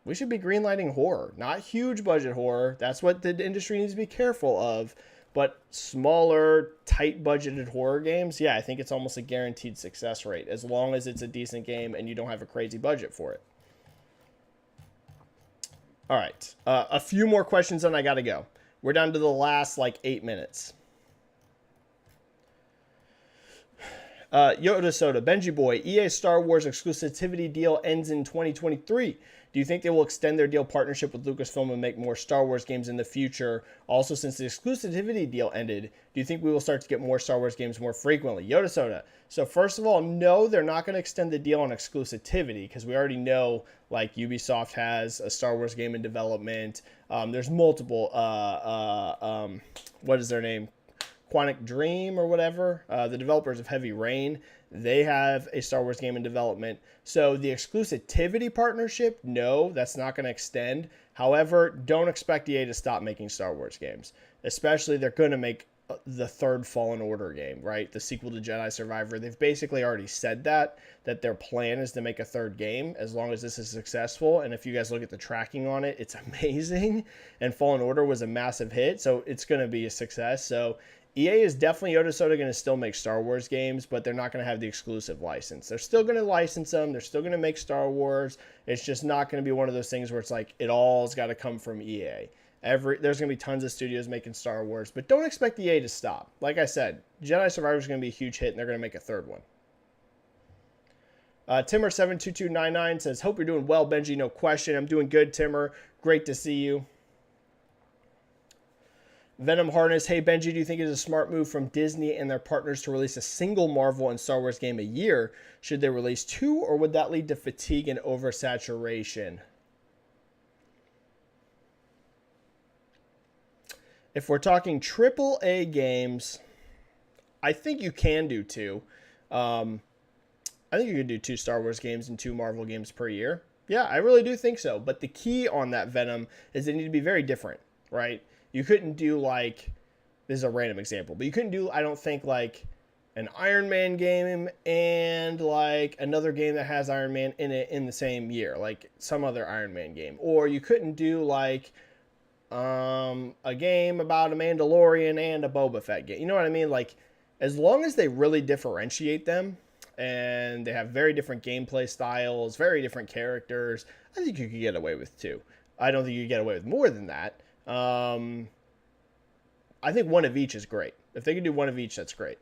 we should be greenlighting horror. Not huge budget horror. That's what the industry needs to be careful of. But smaller, tight budgeted horror games, yeah, I think it's almost a guaranteed success rate as long as it's a decent game and you don't have a crazy budget for it. All right, a few more questions and I got to go. We're down to the last, 8 minutes. Yoda Soda, Benji Boy, EA Star Wars exclusivity deal ends in 2023. Do you think they will extend their deal partnership with Lucasfilm and make more Star Wars games in the future? Also, since the exclusivity deal ended, do you think we will start to get more Star Wars games more frequently? Yoda Soda. So first of all, no, they're not going to extend the deal on exclusivity because we already know like Ubisoft has a Star Wars game in development. There's multiple, what is their name? Quantic Dream or whatever, the developers of Heavy Rain, they have a Star Wars game in development. So the exclusivity partnership, no, that's not going to extend. However, don't expect EA to stop making Star Wars games. Especially they're going to make the third Fallen Order game, right? The sequel to Jedi Survivor. They've basically already said that their plan is to make a third game as long as this is successful. And if you guys look at the tracking on it, it's amazing. And Fallen Order was a massive hit, so it's going to be a success. So EA is definitely Yoda Soda going to still make Star Wars games, but they're not going to have the exclusive license. They're still going to license them. They're still going to make Star Wars. It's just not going to be one of those things where it's like it all's got to come from EA. There's going to be tons of studios making Star Wars, but don't expect EA to stop. Like I said, Jedi Survivor is going to be a huge hit, and they're going to make a third one. Timmer72299 says, hope you're doing well, Benji. No question. I'm doing good, Timmer. Great to see you. Venom Harness, hey Benji, do you think it is a smart move from Disney and their partners to release a single Marvel and Star Wars game a year? Should they release two, or would that lead to fatigue and oversaturation? If we're talking AAA games, I think you can do two. I think you could do two Star Wars games and two Marvel games per year. Yeah, I really do think so. But the key on that, Venom, is they need to be very different, right? You couldn't do like, this is a random example, but you couldn't do, I don't think, like an Iron Man game and like another game that has Iron Man in it in the same year, like some other Iron Man game. Or you couldn't do like a game about a Mandalorian and a Boba Fett game. You know what I mean? Like, as long as they really differentiate them and they have very different gameplay styles, very different characters, I think you could get away with two. I don't think you could get away with more than that. I think one of each is great. If they can do one of each, that's great.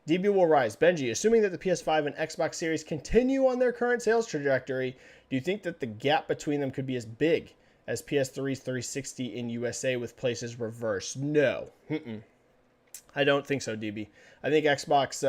DB will rise. Benji, assuming that the PS5 and Xbox Series continue on their current sales trajectory, do you think that the gap between them could be as big as PS3's 360 in USA with places reversed? No. I don't think so, DB. I think Xbox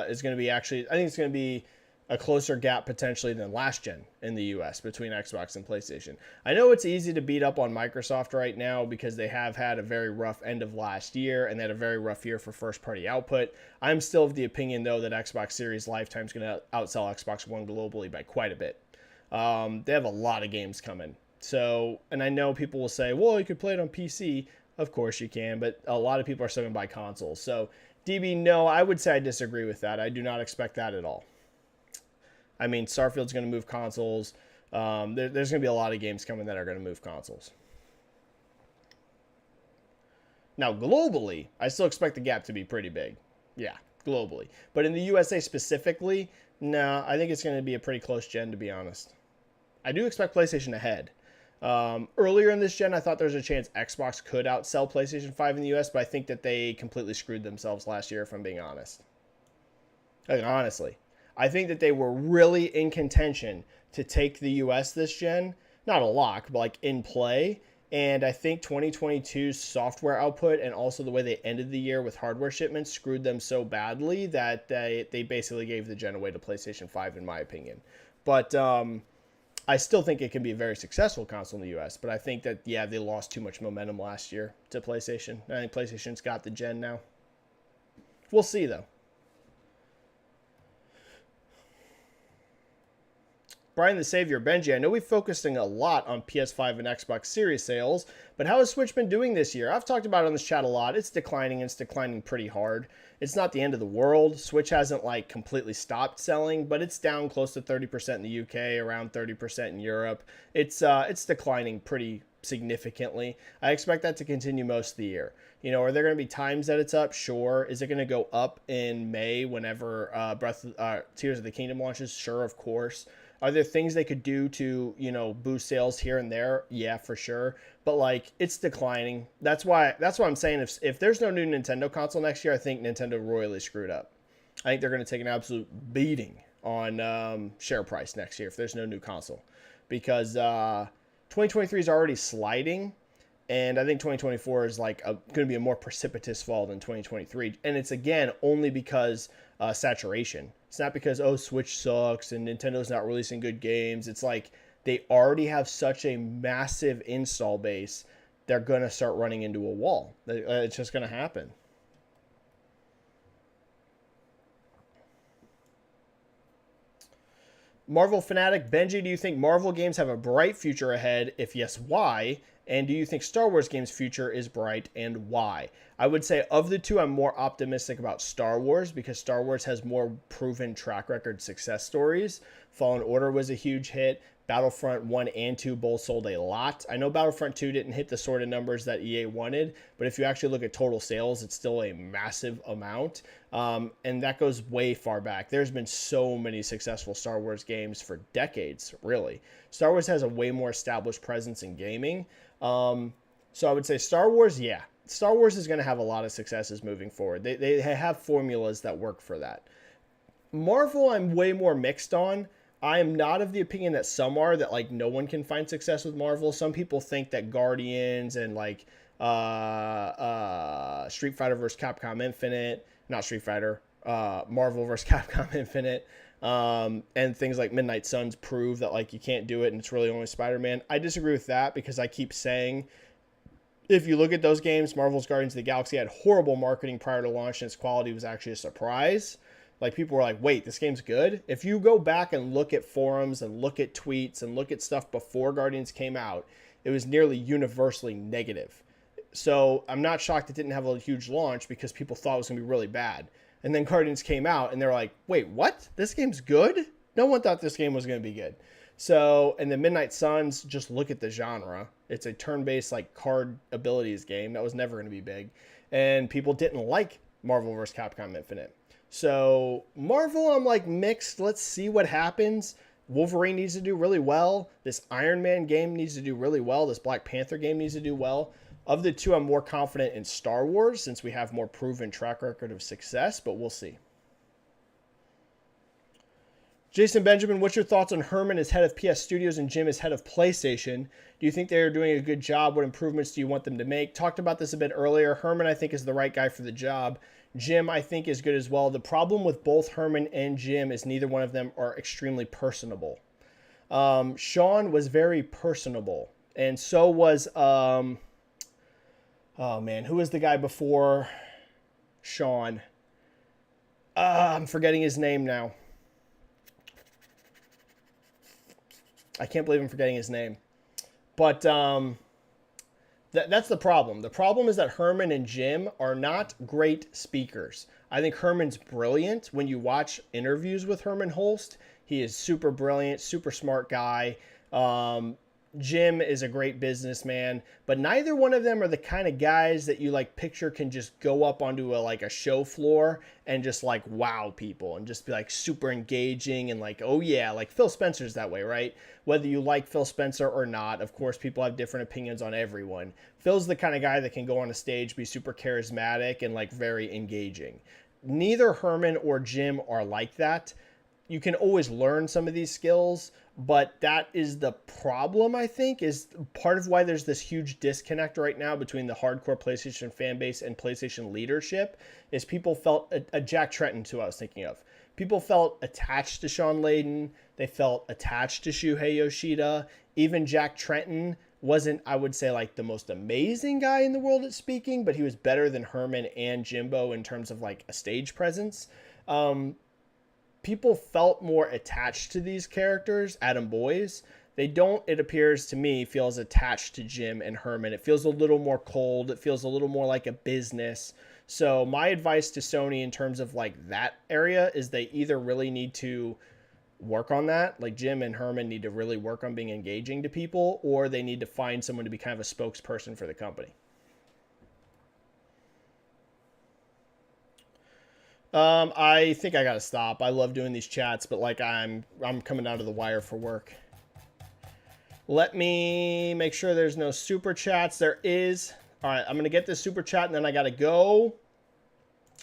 is going to be I think it's going to be a closer gap potentially than last gen in the US between Xbox and PlayStation. I know it's easy to beat up on Microsoft right now because they have had a very rough end of last year and they had a very rough year for first party output. I'm still of the opinion though that Xbox Series lifetime is going to outsell Xbox One globally by quite a bit. They have a lot of games coming. So, and I know people will say, well, you could play it on PC. Of course you can, but a lot of people are still going to buy consoles. So DB, no, I would say I disagree with that. I do not expect that at all. I mean, Starfield's going to move consoles. There's going to be a lot of games coming that are going to move consoles. Now, globally, I still expect the gap to be pretty big. Yeah, globally. But in the USA specifically, no, I think it's going to be a pretty close gen, to be honest. I do expect PlayStation ahead. Earlier in this gen, I thought there was a chance Xbox could outsell PlayStation 5 in the US, but I think that they completely screwed themselves last year, if I'm being honest. Like, honestly. I think that they were really in contention to take the US this gen. Not a lock, but like in play. And I think 2022's software output and also the way they ended the year with hardware shipments screwed them so badly that they basically gave the gen away to PlayStation 5, in my opinion. But I still think it can be a very successful console in the US. But I think that, yeah, they lost too much momentum last year to PlayStation. I think PlayStation's got the gen now. We'll see, though. Brian the Savior, Benji, I know we're focusing a lot on PS5 and Xbox Series sales, but how has Switch been doing this year? I've talked about it on this chat a lot. It's declining, and it's declining pretty hard. It's not the end of the world. Switch hasn't like completely stopped selling, but it's down close to 30% in the UK, around 30% in Europe. It's declining pretty significantly. I expect that to continue most of the year. You know, are there going to be times that it's up? Sure. Is it going to go up in May whenever Tears of the Kingdom launches? Sure, of course. Are there things they could do to, you know, boost sales here and there? Yeah, for sure. But like it's declining. That's why I'm saying if there's no new Nintendo console next year, I think Nintendo royally screwed up. I think they're going to take an absolute beating on share price next year if there's no new console, because 2023 is already sliding, and I think 2024 is like going to be a more precipitous fall than 2023, and it's again only because saturation. It's not because Switch sucks and Nintendo's not releasing good games. It's like they already have such a massive install base, they're going to start running into a wall. It's just going to happen. Marvel Fanatic, Benji, do you think Marvel games have a bright future ahead? If yes, why? And do you think Star Wars games' future is bright, and why? I would say of the two, I'm more optimistic about Star Wars because Star Wars has more proven track record success stories. Fallen Order was a huge hit. Battlefront 1 and 2 both sold a lot. I know Battlefront 2 didn't hit the sort of numbers that EA wanted, but if you actually look at total sales, it's still a massive amount. And that goes way far back. There's been so many successful Star Wars games for decades, really. Star Wars has a way more established presence in gaming. So I would say Star Wars, yeah. Star Wars is going to have a lot of successes moving forward. They have formulas that work for that. Marvel, I'm way more mixed on. I am not of the opinion that some are, that like no one can find success with Marvel. Some people think that Guardians and like Street Fighter vs. Capcom Infinite, not Street Fighter, Marvel vs. Capcom Infinite, and things like Midnight Suns prove that like you can't do it and it's really only Spider-Man. I disagree with that because I keep saying, if you look at those games, Marvel's Guardians of the Galaxy had horrible marketing prior to launch and its quality was actually a surprise. Like people were like, wait, this game's good? If you go back and look at forums and look at tweets and look at stuff before Guardians came out, it was nearly universally negative. So I'm not shocked it didn't have a huge launch because people thought it was going to be really bad. And then Guardians came out and they're like, wait, what? This game's good? No one thought this game was going to be good. So, and the Midnight Suns, just look at the genre. It's a turn-based like card abilities game. That was never going to be big. And people didn't like Marvel vs. Capcom Infinite. So Marvel, I'm like mixed. Let's see what happens. Wolverine needs to do really well. This Iron Man game needs to do really well. This Black Panther game needs to do well. Of the two, I'm more confident in Star Wars since we have more proven track record of success, but we'll see. Jason Benjamin, what's your thoughts on Herman as head of PS Studios and Jim as head of PlayStation? Do you think they are doing a good job? What improvements do you want them to make? Talked about this a bit earlier. Herman, I think, is the right guy for the job. Jim, I think, is good as well. The problem with both Herman and Jim is neither one of them are extremely personable. Sean was very personable, and so was, oh man, who was the guy before Sean? I'm forgetting his name now. I can't believe I'm forgetting his name. But that's the problem. The problem is that Herman and Jim are not great speakers. I think Herman's brilliant. When you watch interviews with Herman Holst, he is super brilliant, super smart guy. Jim is a great businessman, but neither one of them are the kind of guys that you like picture can just go up onto a show floor and just like wow people and just be like super engaging and like, oh yeah, like Phil Spencer's that way, right? Whether you like Phil Spencer or not, of course, people have different opinions on everyone. Phil's the kind of guy that can go on a stage, be super charismatic and like very engaging. Neither Herman or Jim are like that. You can always learn some of these skills, but that is the problem, I think, is part of why there's this huge disconnect right now between the hardcore PlayStation fan base and PlayStation leadership, is people felt, a Jack Tretton, who I was thinking of. People felt attached to Sean Layden. They felt attached to Shuhei Yoshida. Even Jack Tretton wasn't, I would say, like the most amazing guy in the world at speaking, but he was better than Herman and Jimbo in terms of like a stage presence. People felt more attached to these characters, Adam Boyes. They don't, it appears to me, feel as attached to Jim and Herman. It feels a little more cold. It feels a little more like a business. So my advice to Sony in terms of like that area is they either really need to work on that, like Jim and Herman need to really work on being engaging to people, or they need to find someone to be kind of a spokesperson for the company. I think I gotta stop. I love doing these chats, but like I'm coming down to the wire for work. Let me make sure there's no super chats. There is. All right, I'm gonna get this super chat and then I gotta go.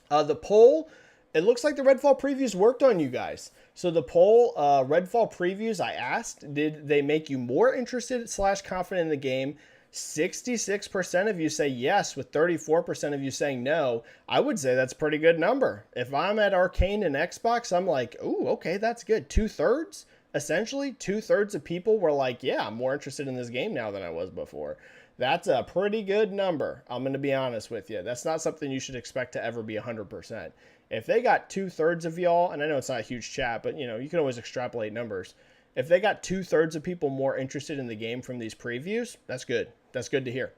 The poll. It looks like the Redfall previews worked on you guys. So the poll, Redfall previews, I asked, did they make you more interested / confident in the game? 66% of you say yes, with 34% of you saying no. I would say that's a pretty good number. If I'm at Arcane and Xbox, I'm like, ooh, okay, that's good. 2/3, essentially, 2/3 of people were like, yeah, I'm more interested in this game now than I was before. That's a pretty good number. I'm going to be honest with you. That's not something you should expect to ever be 100%. If they got 2/3 of y'all, and I know it's not a huge chat, but you can always extrapolate numbers. If they got 2/3 of people more interested in the game from these previews, that's good. That's good to hear.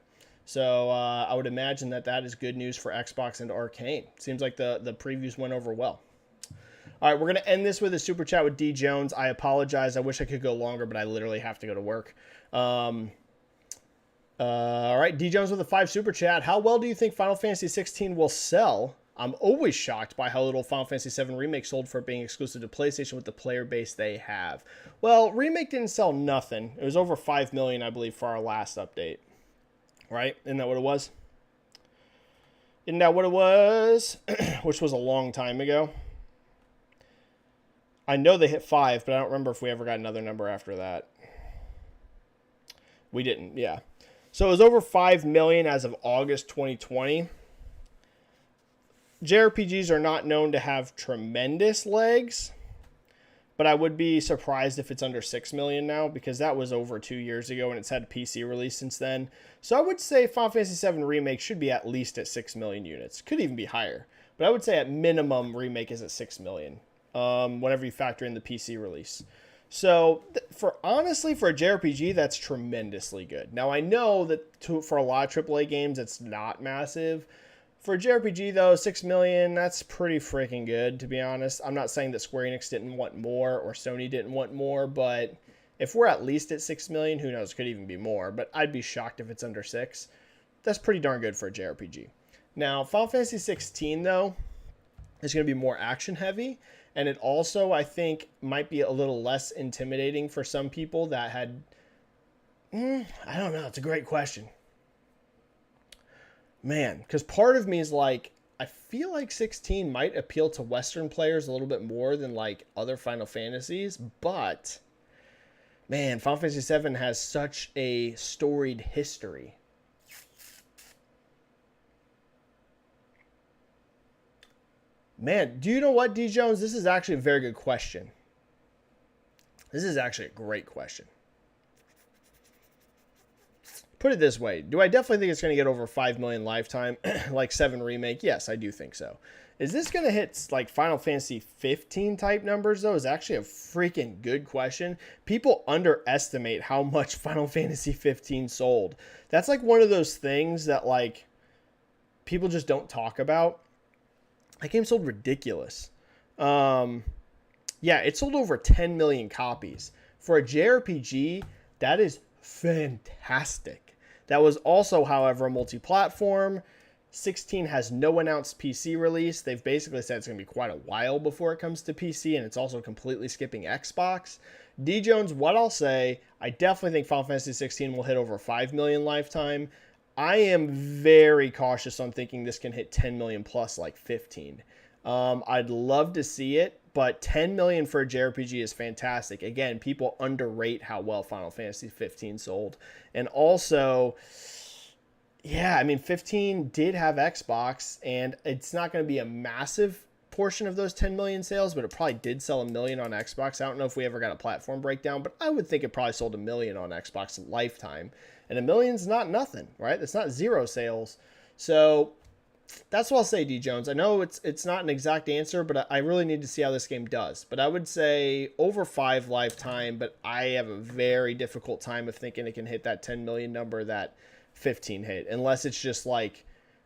So I would imagine that is good news for Xbox and Arcane. Seems like the previews went over well. All right, we're going to end this with a super chat with D. Jones. I apologize. I wish I could go longer, but I literally have to go to work. All right, D. Jones with a 5 super chat. How well do you think Final Fantasy 16 will sell? I'm always shocked by how little Final Fantasy 7 Remake sold for it being exclusive to PlayStation with the player base they have. Well, Remake didn't sell nothing. It was over 5 million, I believe, for our last update. Right? Isn't that what it was? Isn't that what it was? Which was a long time ago. I know they hit 5, but I don't remember if we ever got another number after that. We didn't, yeah. So it was over 5 million as of August 2020. JRPGs are not known to have tremendous legs, but I would be surprised if it's under 6 million now, because that was over 2 years ago and it's had a PC release since then. So I would say Final Fantasy VII Remake should be at least at 6 million units. Could even be higher, but I would say at minimum Remake is at 6 million whenever you factor in the PC release. So honestly, for a JRPG, that's tremendously good. Now I know that for a lot of AAA games, it's not massive. For a JRPG, though, 6 million, that's pretty freaking good, to be honest. I'm not saying that Square Enix didn't want more or Sony didn't want more, but if we're at least at 6 million, who knows, could even be more, but I'd be shocked if it's under 6. That's pretty darn good for a JRPG. Now, Final Fantasy 16, though, is going to be more action-heavy, and it also, I think, might be a little less intimidating for some people that had... I don't know, it's a great question. Man, because part of me is like, I feel like 16 might appeal to Western players a little bit more than like other Final Fantasies, but man, Final Fantasy 7 has such a storied history. Man, do you know what, D. Jones? This is actually a very good question. This is actually a great question. Put it this way. Do I definitely think it's going to get over 5 million lifetime like 7 Remake? Yes, I do think so. Is this going to hit like Final Fantasy 15 type numbers, though? Is actually a freaking good question. People underestimate how much Final Fantasy 15 sold. That's like one of those things that like people just don't talk about. That game sold ridiculous. Yeah, it sold over 10 million copies. For a JRPG, that is fantastic. That was also, however, multi-platform. 16 has no announced PC release. They've basically said it's going to be quite a while before it comes to PC, and it's also completely skipping Xbox. D. Jones, what I'll say, I definitely think Final Fantasy 16 will hit over 5 million lifetime. I am very cautious on thinking this can hit 10 million plus like 15. I'd love to see it, but 10 million for a JRPG is fantastic. Again, people underrate how well Final Fantasy 15 sold. And also, yeah, I mean, 15 did have Xbox, and it's not going to be a massive portion of those 10 million sales, but it probably did sell 1 million on Xbox. I don't know if we ever got a platform breakdown, but I would think it probably sold 1 million on Xbox lifetime. And 1 million's not nothing, right? That's not zero sales. So that's what I'll say, D. Jones. I know it's not an exact answer, but I really need to see how this game does. But I would say over 5 lifetime, but I have a very difficult time of thinking it can hit that 10 million number that 15 hit, unless it's just like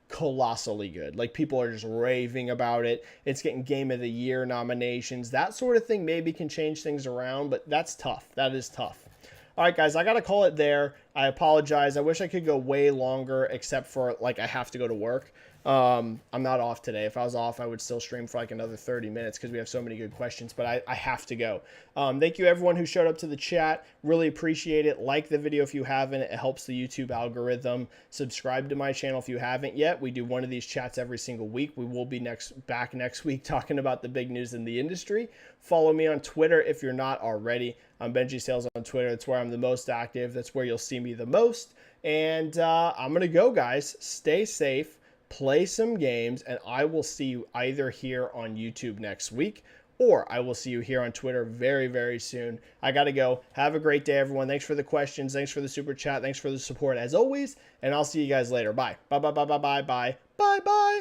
colossally good. Like people are just raving about it. It's getting Game of the Year nominations. That sort of thing maybe can change things around, but that's tough. That is tough. All right, guys, I got to call it there. I apologize. I wish I could go way longer, except for like I have to go to work. I'm not off today. If I was off, I would still stream for like another 30 minutes because we have so many good questions, but I have to go. Thank you everyone who showed up to the chat. Really appreciate it. Like the video if you haven't. It helps the YouTube algorithm. Subscribe to my channel if you haven't yet. We do one of these chats every single week. We will be back next week talking about the big news in the industry. Follow me on Twitter if you're not already. I'm Benji-Sales on Twitter. That's where I'm the most active. That's where you'll see me the most. And I'm going to go, guys. Stay safe. Play some games, and I will see you either here on YouTube next week, or I will see you here on Twitter very, very soon. I got to go. Have a great day, everyone. Thanks for the questions. Thanks for the super chat. Thanks for the support, as always, and I'll see you guys later. Bye. Bye, bye, bye, bye, bye, bye, bye, bye.